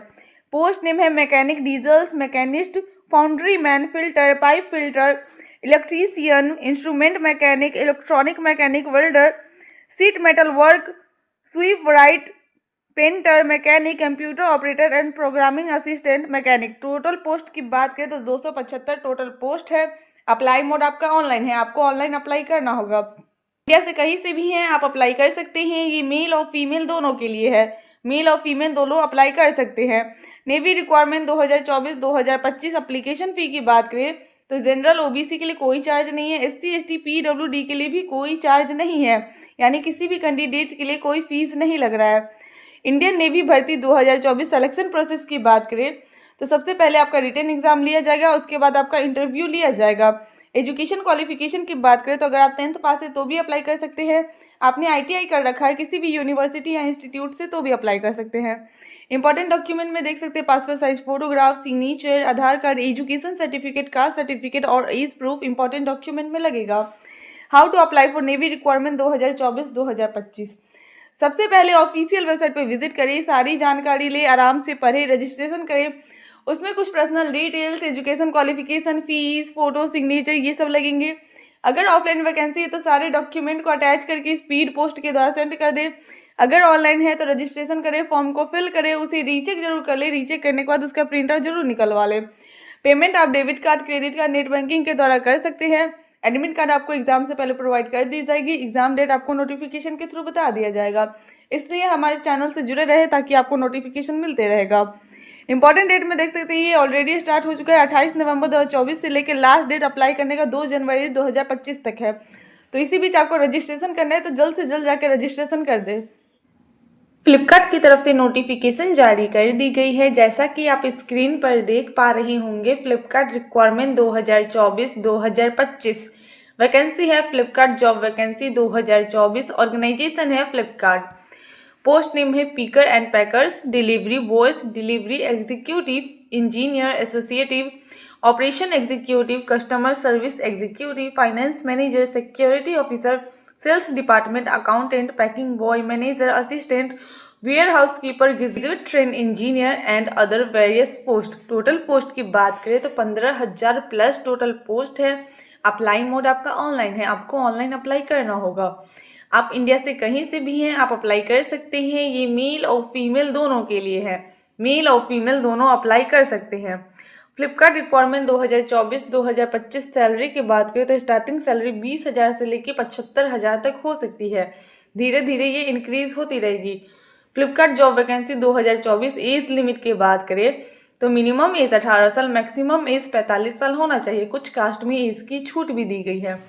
Post name है mechanic diesels, machinist, foundry man, filter, pipe filter, electrician, instrument mechanic, electronic mechanic, welder, sheet metal work, sweep right, painter mechanic, computer operator and programming assistant mechanic. Total post की बात करें तो 275 total post है। Apply mode आपका online है, आपको online apply करना होगा। इंडिया से कहीं से भी हैं आप अप्लाई कर सकते हैं। ये मेल और फीमेल दोनों के लिए है, मेल और फीमेल दोनों अप्लाई कर सकते हैं। Navy requirement 2024-2025। एप्लीकेशन फ़ी की बात करें तो जनरल OBC के लिए कोई चार्ज नहीं है, SC ST PWD के लिए भी कोई चार्ज नहीं है, यानी किसी भी कैंडिडेट के लिए कोई फीस नहीं लग रहा है। इंडियन नेवी भर्ती 2024 सिलेक्शन प्रोसेस की बात करें तो सबसे पहले आपका रिटन एग्जाम लिया जाएगा, उसके बाद आपका इंटरव्यू लिया जाएगा। एजुकेशन क्वालिफिकेशन की बात करें तो अगर आप 10th पास है तो भी अप्लाई कर सकते हैं, आपने ITI कर रखा है किसी भी यूनिवर्सिटी या इंस्टीट्यूट से तो भी अप्लाई कर सकते हैं। इंपॉर्टेंट डॉक्यूमेंट में देख सकते हैं passport size photograph, signature, Aadhaar card, education certificate, caste certificate और एज प्रूफ इंपॉर्टेंट डॉक्यूमेंट में लगेगा। How to apply for navy requirement 2024-2025। सबसे पहले ऑफिशियल वेबसाइट पर विजिट करें, सारी जानकारी ले, आराम से पढ़े, रजिस्ट्रेशन करें। उसमें कुछ personal details, education qualification, fees, photo, signature ये सब लगेंगे। अगर ऑफलाइन वैकेंसी है तो सारे डॉक्यूमेंट को अटैच करके स्पीड पोस्ट के द्वारा सेंड कर दें। अगर ऑनलाइन है तो रजिस्ट्रेशन करें, फॉर्म को फिल करें, उसे रीचेक जरूर कर ले। रीचेक करने के बाद उसका प्रिंट आउट जरूर निकलवा लें। पेमेंट आप debit card, credit card, net banking के द्वारा कर सकते हैं। एडमिट कार्ड आपको एग्जाम से पहले प्रोवाइड कर दी जाएगी। एग्जाम डेट आपको नोटिफिकेशन के थ्रू बता दिया जाएगा, इसलिए हमारे चैनल से जुड़े रहे ताकि आपको नोटिफिकेशन मिलते रहेगा। इंपॉर्टेंट डेट में देख सकते हैं ये ऑलरेडी स्टार्ट हो चुका है। 28 नवंबर 2024 से लेकर लास्ट डेट अप्लाई करने का 2 जनवरी 2025 तक है। तो इसी बीच आपको रजिस्ट्रेशन करना है तो जल्द से जल्द जाकर रजिस्ट्रेशन कर दे। फ्लिपकार्ट की तरफ से नोटिफिकेशन जारी कर दी गई है। जैसा कि आप स्क्रीन पर देख पा रहे होंगे, फ्लिपकार्ट रिक्वायरमेंट 2024-2025 वैकेंसी है। Flipkart job vacancy 2024। ऑर्गेनाइजेशन है फ्लिपकार्ट। पोस्ट नेम है picker and packers, delivery boys, delivery executive, engineer, associative, operation executive, customer service executive, finance manager, security officer, sales department, accountant, packing boy, manager, assistant, warehouse keeper, graduate train engineer and other various post. Total post की बात करें तो 15,000 plus total post है। Apply mode आपका online है, आपको online apply करना होगा। आप इंडिया से कहीं से भी हैं, आप अप्लाई कर सकते हैं। ये मेल और फीमेल दोनों के लिए है, मेल और फीमेल दोनों अप्लाई कर सकते हैं। फ्लिपकार्ट रिक्वायरमेंट 2024-2025 सैलरी की बात करें तो स्टार्टिंग सैलरी 20,000 से लेकर 75,000 तक हो सकती है। धीरे धीरे ये इंक्रीज होती रहेगी। Flipkart job vacancy 2024 age limit की बात करें तो मिनिमम एज 18 साल, मैक्सिमम एज 45 साल होना चाहिए। कुछ कास्ट में एज की छूट भी दी गई है।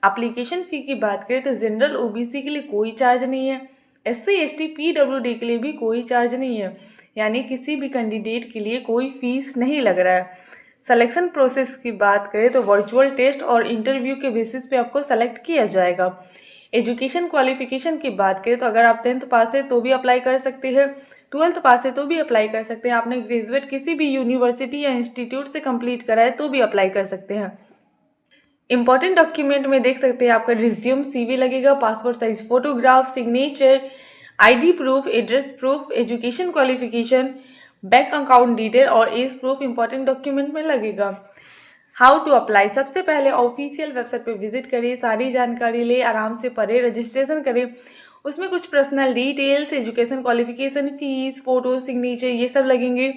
एप्लीकेशन फ़ी की बात करें तो जनरल ओबीसी के लिए कोई चार्ज नहीं है। एससी एसटी पीडब्ल्यूडी के लिए भी कोई चार्ज नहीं है, यानी किसी भी कैंडिडेट के लिए कोई फीस नहीं लग रहा है। सिलेक्शन प्रोसेस की बात करें तो वर्चुअल टेस्ट और इंटरव्यू के बेसिस पे आपको सेलेक्ट किया जाएगा। एजुकेशन क्वालिफिकेशन की बात करें तो अगर आप 10th पास है तो भी अप्लाई कर सकते हैं, 12th पास है तो भी अप्लाई कर सकते हैं, आपने ग्रेजुएट किसी भी यूनिवर्सिटी या इंस्टीट्यूट से कंप्लीट करा है तो भी अप्लाई कर सकते हैं। इंपॉर्टेंट डॉक्यूमेंट में देख सकते हैं आपका रिज्यूम, सीवी लगेगा, passport size photograph, signature, ID proof, address proof, education qualification, bank account detail और एज प्रूफ इंपॉर्टेंट डॉक्यूमेंट में लगेगा। हाउ टू अप्लाई, सबसे पहले ऑफिशियल वेबसाइट पे विजिट करिए, सारी जानकारी ले, आराम से पढ़े, रजिस्ट्रेशन करें। उसमें कुछ personal details, education qualification, fees, photo, signature ये सब लगेंगे।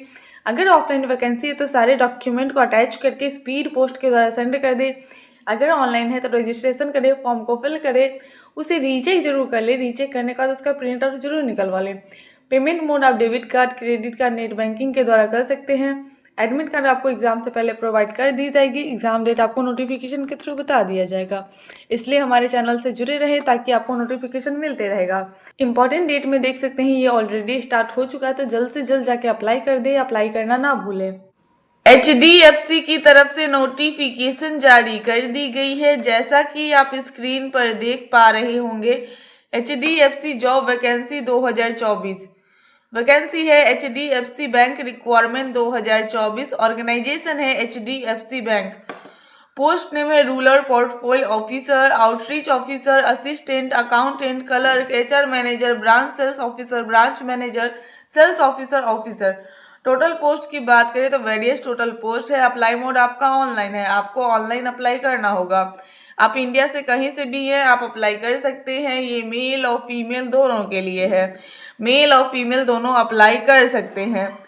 अगर ऑफलाइन वैकेंसी है तो सारे डॉक्यूमेंट को अटैच करके स्पीड पोस्ट के द्वारा सेंड कर दे। अगर ऑनलाइन है तो रजिस्ट्रेशन करें, फॉर्म को फिल करें, उसे रीचेक जरूर कर ले। रीचेक करने के बाद उसका प्रिंट आउट जरूर निकलवा लें। पेमेंट मोड आप debit card, credit card, net banking के द्वारा कर सकते हैं। एडमिट कार्ड आपको एग्जाम से पहले प्रोवाइड कर दी जाएगी। एग्जाम डेट आपको नोटिफिकेशन के थ्रू बता दिया जाएगा, इसलिए हमारे चैनल से जुड़े रहे ताकि आपको नोटिफिकेशन मिलते रहेगा। इंपॉर्टेंट डेट में देख सकते हैं ये ऑलरेडी स्टार्ट हो चुका है, तो जल्द से जल्द जाके अप्लाई कर दे, अप्लाई करना ना भूलें। HDFC की तरफ से नोटिफिकेशन जारी कर दी गई है। जैसा कि आप स्क्रीन पर देख पा रहे होंगे, HDFC जॉब वैकेंसी 2024 वैकेंसी है। HDFC bank requirement 2024। ऑर्गेनाइजेशन है HDFC बैंक। पोस्ट नेम है rural portfolio officer, outreach officer, assistant, accountant, clerk, HR manager, branch sales officer, branch manager, sales officer, officer. Total post की बात करें तो various total post है। Apply mode आपका online है, आपको ऑनलाइन अप्लाई करना होगा। आप इंडिया से कहीं से भी है आप अप्लाई कर सकते हैं। ये मेल और फीमेल दोनों के लिए है, मेल और फीमेल दोनों अप्लाई कर सकते हैं।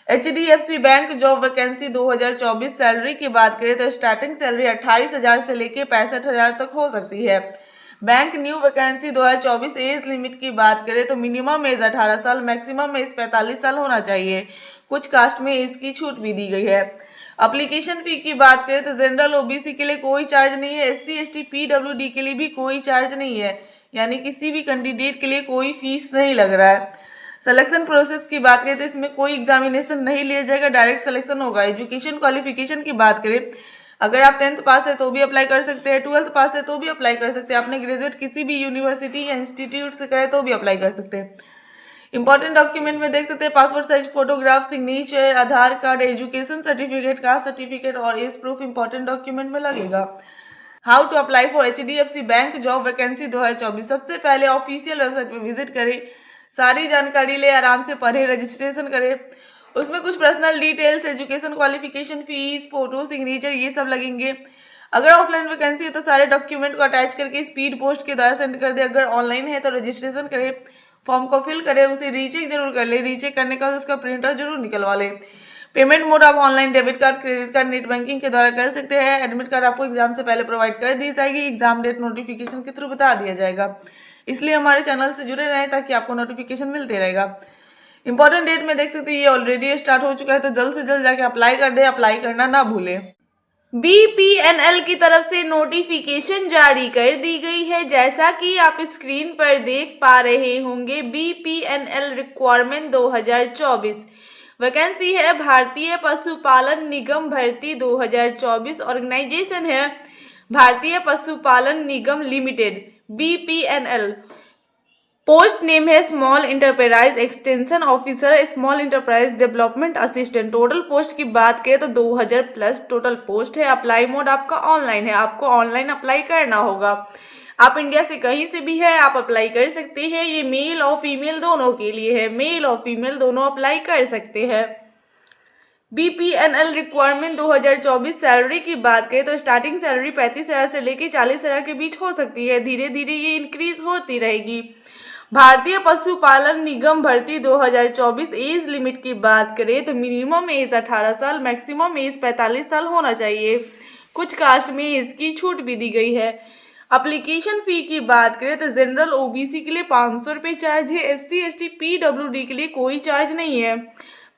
HDFC bank job vacancy 2024 salary की बात करें तो स्टार्टिंग सैलरी 28,000 से लेके 65,000 तक हो सकती है। Bank new vacancy 2024। Age limit की बात करें तो मिनिमम एज 18 साल, मैक्सिमम एज 45 साल होना चाहिए। कुछ कास्ट में एज की छूट भी दी गई है। एप्लीकेशन फी की बात करें तो जनरल ओबीसी के लिए कोई चार्ज नहीं है, SC ST PWD के लिए भी कोई चार्ज नहीं है, यानी किसी भी कैंडिडेट के लिए कोई फीस नहीं लग रहा है। सिलेक्शन प्रोसेस की बात करें तो इसमें कोई एग्जामिनेशन नहीं लिया जाएगा, डायरेक्ट सिलेक्शन होगा। एजुकेशन क्वालिफिकेशन की बात करें, अगर आप 10th पास है तो भी अप्लाई कर सकते हैं, 12th पास है तो भी अप्लाई कर सकते हैं, आपने ग्रेजुएट किसी भी यूनिवर्सिटी या इंस्टीट्यूट से करे तो भी अप्लाई कर सकते हैं। इंपॉर्टेंट डॉक्यूमेंट में देख सकते हैं passport size photograph, signature, Aadhaar card, education certificate, caste certificate और एज प्रूफ इंपॉर्टेंट डॉक्यूमेंट में लगेगा। How to apply for HDFC bank job vacancy 2024। सबसे पहले ऑफिशियल वेबसाइट पे विजिट करें, सारी जानकारी ले, आराम से पढ़े, रजिस्ट्रेशन करें। उसमें कुछ personal details, education qualification, fees, photo, signature ये सब लगेंगे। अगर ऑफलाइन वैकेंसी है तो सारे डॉक्यूमेंट को अटैच करके स्पीड पोस्ट के द्वारा सेंड कर दे। अगर ऑनलाइन है तो रजिस्ट्रेशन करें, फॉर्म को फिल करें, उसे रीचेक जरूर कर ले। रीचेक करने का उसका प्रिंटर जरूर निकलवा ले। पेमेंट मोड आप online debit card, credit card, net banking के द्वारा कर सकते हैं। एडमिट कार्ड आपको एग्जाम से पहले प्रोवाइड कर दी जाएगी। एग्जाम डेट नोटिफिकेशन के थ्रू बता दिया जाएगा, इसलिए हमारे चैनल से जुड़े रहें ताकि आपको नोटिफिकेशन मिलते रहेगा। इंपॉर्टेंट डेट में देख सकते हैं ये ऑलरेडी स्टार्ट हो चुका है, तो जल्द से जल्द जाके अप्लाई कर दे, अप्लाई करना ना भूलें। BPNL की तरफ से नोटिफिकेशन जारी कर दी गई है। जैसा कि आप स्क्रीन पर देख पा रहे होंगे, BPNL रिक्वायरमेंट 2024 वैकेंसी है भारतीय पशुपालन निगम भर्ती 2024। ऑर्गेनाइजेशन है भारतीय पशुपालन निगम लिमिटेड BPNL। पोस्ट नेम है small enterprise extension officer, small enterprise development assistant. Total post की बात करें तो 2000 प्लस टोटल पोस्ट है। अप्लाई मोड आपका ऑनलाइन है, आपको ऑनलाइन अप्लाई करना होगा। आप इंडिया से कहीं से भी है आप अप्लाई कर सकते हैं। ये मेल और फीमेल दोनों के लिए है, मेल और फीमेल दोनों अप्लाई कर सकते हैं। BPNL रिक्वायरमेंट 2024 सैलरी की बात करें तो स्टार्टिंग सैलरी 35,000 से लेकर 40,000 के बीच हो सकती है। धीरे धीरे ये इंक्रीज होती रहेगी। भारतीय पशुपालन निगम भर्ती 2024 एज लिमिट की बात करें तो मिनिमम एज 18 साल, मैक्सिमम एज 45 साल होना चाहिए। कुछ कास्ट में एज की छूट भी दी गई है। एप्लीकेशन फी की बात करें तो जनरल OBC के लिए 500 रुपये चार्ज है। SC ST PWD के लिए कोई चार्ज नहीं है।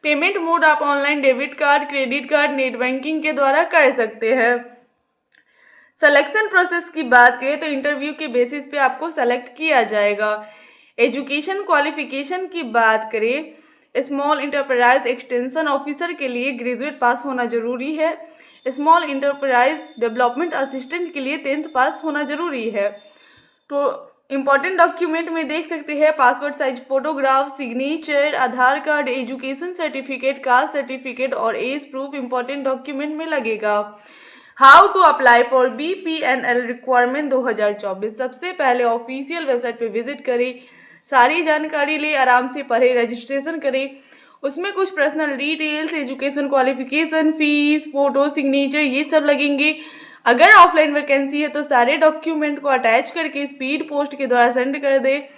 पेमेंट मोड आप online debit card, credit card, net banking के द्वारा कर सकते हैं। सिलेक्शन प्रोसेस की बात करें तो इंटरव्यू के बेसिस पे आपको सेलेक्ट किया जाएगा। एजुकेशन क्वालिफिकेशन की बात करें, स्मॉल इंटरप्राइज एक्सटेंशन ऑफिसर के लिए ग्रेजुएट पास होना जरूरी है। स्मॉल इंटरप्राइज डेवलपमेंट असिस्टेंट के लिए 10th पास होना जरूरी है। तो इम्पॉर्टेंट डॉक्यूमेंट में देख सकते हैं passport size photograph, signature, Aadhaar card, education certificate, caste certificate और एज प्रूफ इम्पॉर्टेंट डॉक्यूमेंट में लगेगा। How to apply for BPNL requirement 2024। सबसे पहले ऑफिशियल वेबसाइट पे विजिट करें, सारी जानकारी ले, आराम से पढ़े, रजिस्ट्रेशन करें। उसमें कुछ personal details, education qualification, fees, photo, signature ये सब लगेंगे। अगर ऑफलाइन वैकेंसी है तो सारे डॉक्यूमेंट को अटैच करके स्पीड पोस्ट के द्वारा सेंड कर दे।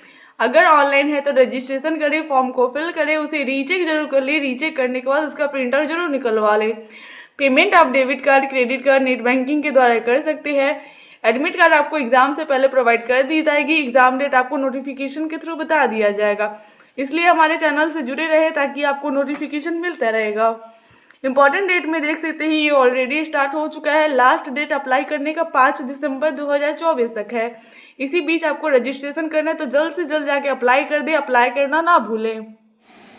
अगर ऑनलाइन है तो रजिस्ट्रेशन करें, फॉर्म को फिल करें, उसे रीचेक जरूर कर ले। रीचेक करने के बाद उसका प्रिंटर जरूर निकलवा लें। पेमेंट आप debit card, credit card, net banking के द्वारा कर सकते हैं। एडमिट कार्ड आपको एग्जाम से पहले प्रोवाइड कर दी जाएगी। एग्जाम डेट आपको नोटिफिकेशन के थ्रू बता दिया जाएगा। इसलिए हमारे चैनल से जुड़े रहे ताकि आपको नोटिफिकेशन मिलता रहेगा। इंपॉर्टेंट डेट में देख सकते हैं ये ऑलरेडी स्टार्ट हो चुका है। लास्ट डेट अप्लाई करने का 5 दिसंबर 2024 तक है। इसी बीच आपको रजिस्ट्रेशन करना है तो जल्द से जल्द जाके अप्लाई कर दे। अप्लाई करना ना भूलें।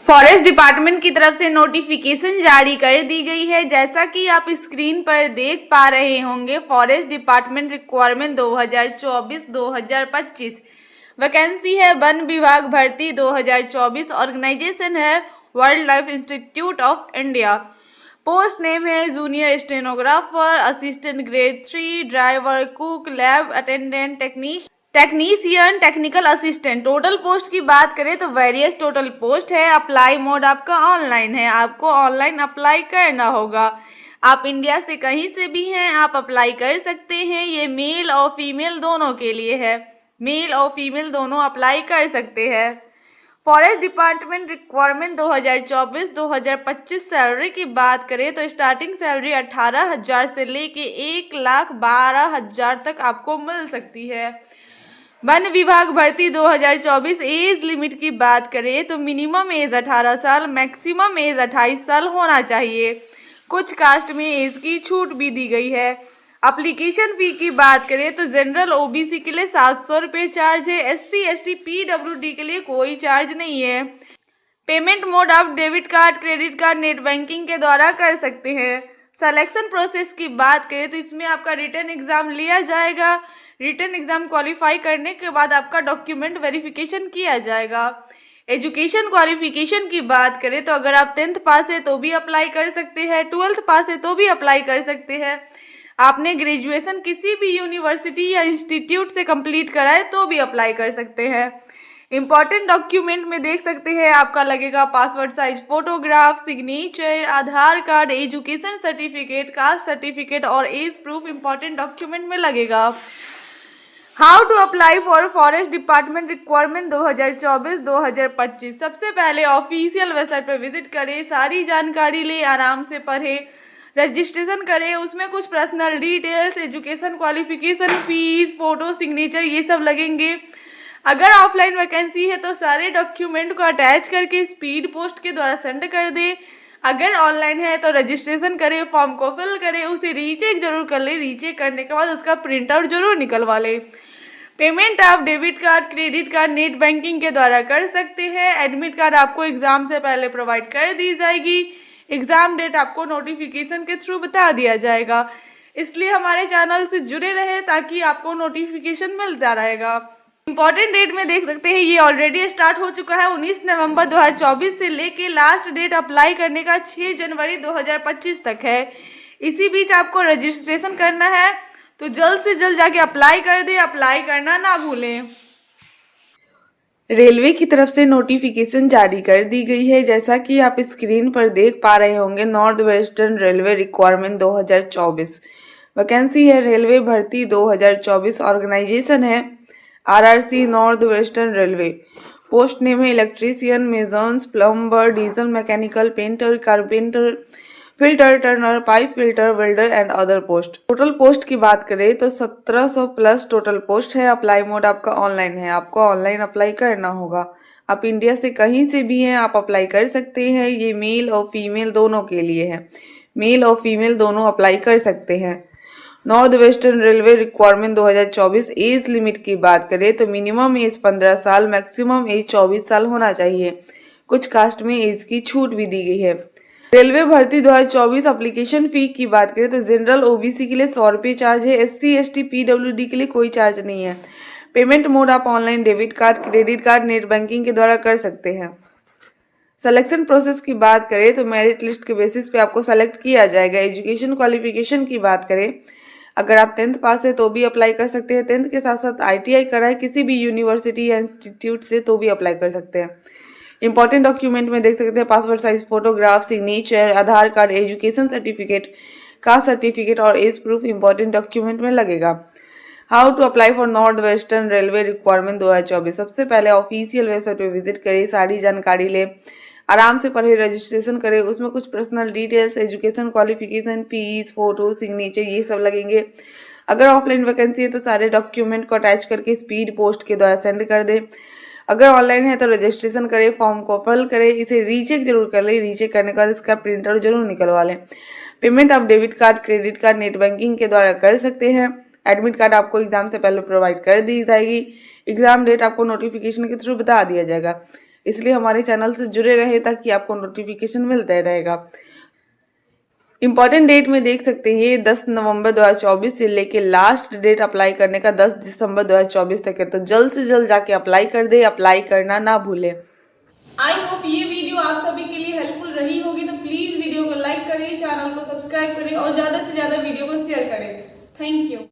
फॉरेस्ट डिपार्टमेंट की तरफ से नोटिफिकेशन जारी कर दी गई है। जैसा कि आप स्क्रीन पर देख पा रहे होंगे, फॉरेस्ट डिपार्टमेंट रिक्वायरमेंट 2024-2025 वैकेंसी है वन विभाग भर्ती 2024। ऑर्गेनाइजेशन है world life institute of India. Post name है junior stenographer, assistant grade 3, driver, cook, lab attendant, technician, technical assistant. Total post की बात करें तो वेरियस टोटल पोस्ट है। अप्लाई मोड आपका ऑनलाइन है, आपको ऑनलाइन अप्लाई करना होगा। आप इंडिया से कहीं से भी हैं आप अप्लाई कर सकते हैं। ये मेल और फीमेल दोनों के लिए है, मेल और फीमेल दोनों अप्लाई कर सकते हैं। फॉरेस्ट डिपार्टमेंट रिक्वायरमेंट 2024-2025 सैलरी की बात करें तो स्टार्टिंग सैलरी 18,000 से लेके 1,12,000 तक आपको मिल सकती है। वन विभाग भर्ती 2024 एज लिमिट की बात करें तो मिनिमम एज 18 साल, मैक्सिमम एज 28 साल होना चाहिए। कुछ कास्ट में एज की छूट भी दी गई है। एप्लीकेशन फी की बात करें तो जनरल OBC के लिए 700 रुपये चार्ज है। SC ST PWD के लिए कोई चार्ज नहीं है। पेमेंट मोड आप debit card, credit card, net banking के द्वारा कर सकते हैं। सिलेक्शन प्रोसेस की बात करें तो इसमें आपका रिटन एग्जाम लिया जाएगा। रिटन एग्जाम क्वालिफाई करने के बाद आपका डॉक्यूमेंट वेरिफिकेशन किया जाएगा। एजुकेशन क्वालिफिकेशन की बात करें तो अगर आप 10th पास है तो भी अप्लाई कर सकते हैं, 12th पास है तो भी अप्लाई कर सकते हैं। आपने ग्रेजुएशन किसी भी यूनिवर्सिटी या इंस्टीट्यूट से कंप्लीट करा है तो भी अप्लाई कर सकते हैं। इंपॉर्टेंट डॉक्यूमेंट में देख सकते हैं आपका लगेगा passport size photograph, signature, Aadhaar card, education certificate, caste certificate और एज प्रूफ इंपॉर्टेंट डॉक्यूमेंट में लगेगा। How to apply for forest department requirement 2024-2025। सबसे पहले ऑफिशियल वेबसाइट पर विजिट करें, सारी जानकारी ले, आराम से पढ़े, रजिस्ट्रेशन करें। उसमें कुछ personal details, education qualification, fees, photo, signature ये सब लगेंगे। अगर ऑफलाइन वैकेंसी है तो सारे डॉक्यूमेंट को अटैच करके स्पीड पोस्ट के द्वारा सेंड कर दे। अगर ऑनलाइन है तो रजिस्ट्रेशन करें, फॉर्म को फिल करें, उसे रीचेक जरूर कर लें। रीचेक करने के बाद उसका प्रिंट आउट जरूर निकलवा लें। पेमेंट आप debit card, credit card, net banking के द्वारा कर सकते हैं। एडमिट कार्ड आपको एग्ज़ाम से पहले प्रोवाइड कर दी जाएगी। एग्ज़ाम डेट आपको नोटिफिकेशन के थ्रू बता दिया जाएगा। इसलिए हमारे चैनल से जुड़े रहे ताकि आपको नोटिफिकेशन मिलता रहेगा। इम्पॉर्टेंट डेट में देख सकते हैं ये ऑलरेडी स्टार्ट हो चुका है 19 नवंबर 2024 से लेके लास्ट डेट अप्लाई करने का 6 जनवरी 2025 तक है। इसी बीच आपको रजिस्ट्रेशन करना है तो जल्द से जल्द जाके अप्लाई कर दें। अप्लाई करना ना भूलें। रेलवे की तरफ से नोटिफिकेशन जारी कर दी गई है। जैसा कि आप स्क्रीन पर देख पा रहे होंगे, north western railway requirement 2024 vacancy है। रेलवे भर्ती 2024 ऑर्गेनाइजेशन है RRC north western railway. Post name है electrician, masons, plumber, diesel mechanical, painter, carpenter, filter turner, pipe filter, welder and other post. Total post की बात करें तो 1700 प्लस टोटल पोस्ट है। Apply mode आपका ऑनलाइन है। आपको ऑनलाइन अप्लाई करना होगा। आप इंडिया से कहीं से भी हैं, आप अप्लाई कर सकते हैं। ये मेल और फीमेल दोनों के लिए है। मेल और फीमेल दोनों अप्लाई कर सकते हैं। North western railway requirement 2024 age limit की बात करें तो मिनिमम एज 15 साल, मैक्सिमम एज 24 साल होना चाहिए। कुछ कास्ट में एज की छूट भी दी गई है। रेलवे भर्ती 2024 एप्लीकेशन फी की बात करें तो जनरल ओबीसी के लिए 100 रुपये चार्ज है। SC ST PWD के लिए कोई चार्ज नहीं है। पेमेंट मोड आप online debit card, credit card, net banking के द्वारा कर सकते हैं। सिलेक्शन प्रोसेस की बात करें तो मेरिट लिस्ट के बेसिस पे आपको सेलेक्ट किया जाएगा। एजुकेशन क्वालिफिकेशन की बात करें, अगर आप 10th पास है तो भी अप्लाई कर सकते हैं। 10th के साथ साथ ITI करा है किसी भी यूनिवर्सिटी या इंस्टीट्यूट से तो भी अप्लाई कर सकते हैं। इंपॉर्टेंट डॉक्यूमेंट में देख सकते हैं passport size photograph, signature, Aadhaar card, education certificate, caste certificate और एज प्रूफ इंपॉर्टेंट डॉक्यूमेंट में लगेगा। How to apply for north western railway requirement 2024। सबसे पहले ऑफिशियल वेबसाइट पर विजिट करें, सारी जानकारी लें, आराम से पढ़े, रजिस्ट्रेशन करें। उसमें कुछ personal details, education qualification, fees, photo, signature ये सब लगेंगे। अगर ऑफलाइन वैकेंसी है तो सारे डॉक्यूमेंट को अटैच करके स्पीड पोस्ट के द्वारा सेंड कर दें। अगर ऑनलाइन है तो रजिस्ट्रेशन करें, फॉर्म को फिल करें, इसे रीचेक जरूर कर लें। रीचेक करने के बाद इसका प्रिंट आउट जरूर निकलवा लें। पेमेंट आप debit card, credit card, net banking के द्वारा कर सकते हैं। एडमिट कार्ड आपको एग्जाम से पहले प्रोवाइड कर दी जाएगी। एग्जाम डेट आपको नोटिफिकेशन के थ्रू बता दिया जाएगा। इसलिए हमारे चैनल से जुड़े रहे ताकि आपको नोटिफिकेशन मिलता रहेगा। इंपॉर्टेंट डेट में देख सकते हैं 10 नवंबर 2024 से लेके लास्ट डेट अप्लाई करने का 10 दिसंबर 2024 तक है। तो जल्द से जल्द जाके अप्लाई कर दे। अप्लाई करना ना भूलें। आई होप ये वीडियो आप सभी के लिए हेल्पफुल रही होगी। तो प्लीज वीडियो को लाइक करें, चैनल को सब्सक्राइब करें और ज्यादा से ज्यादा वीडियो को शेयर करें। Thank you.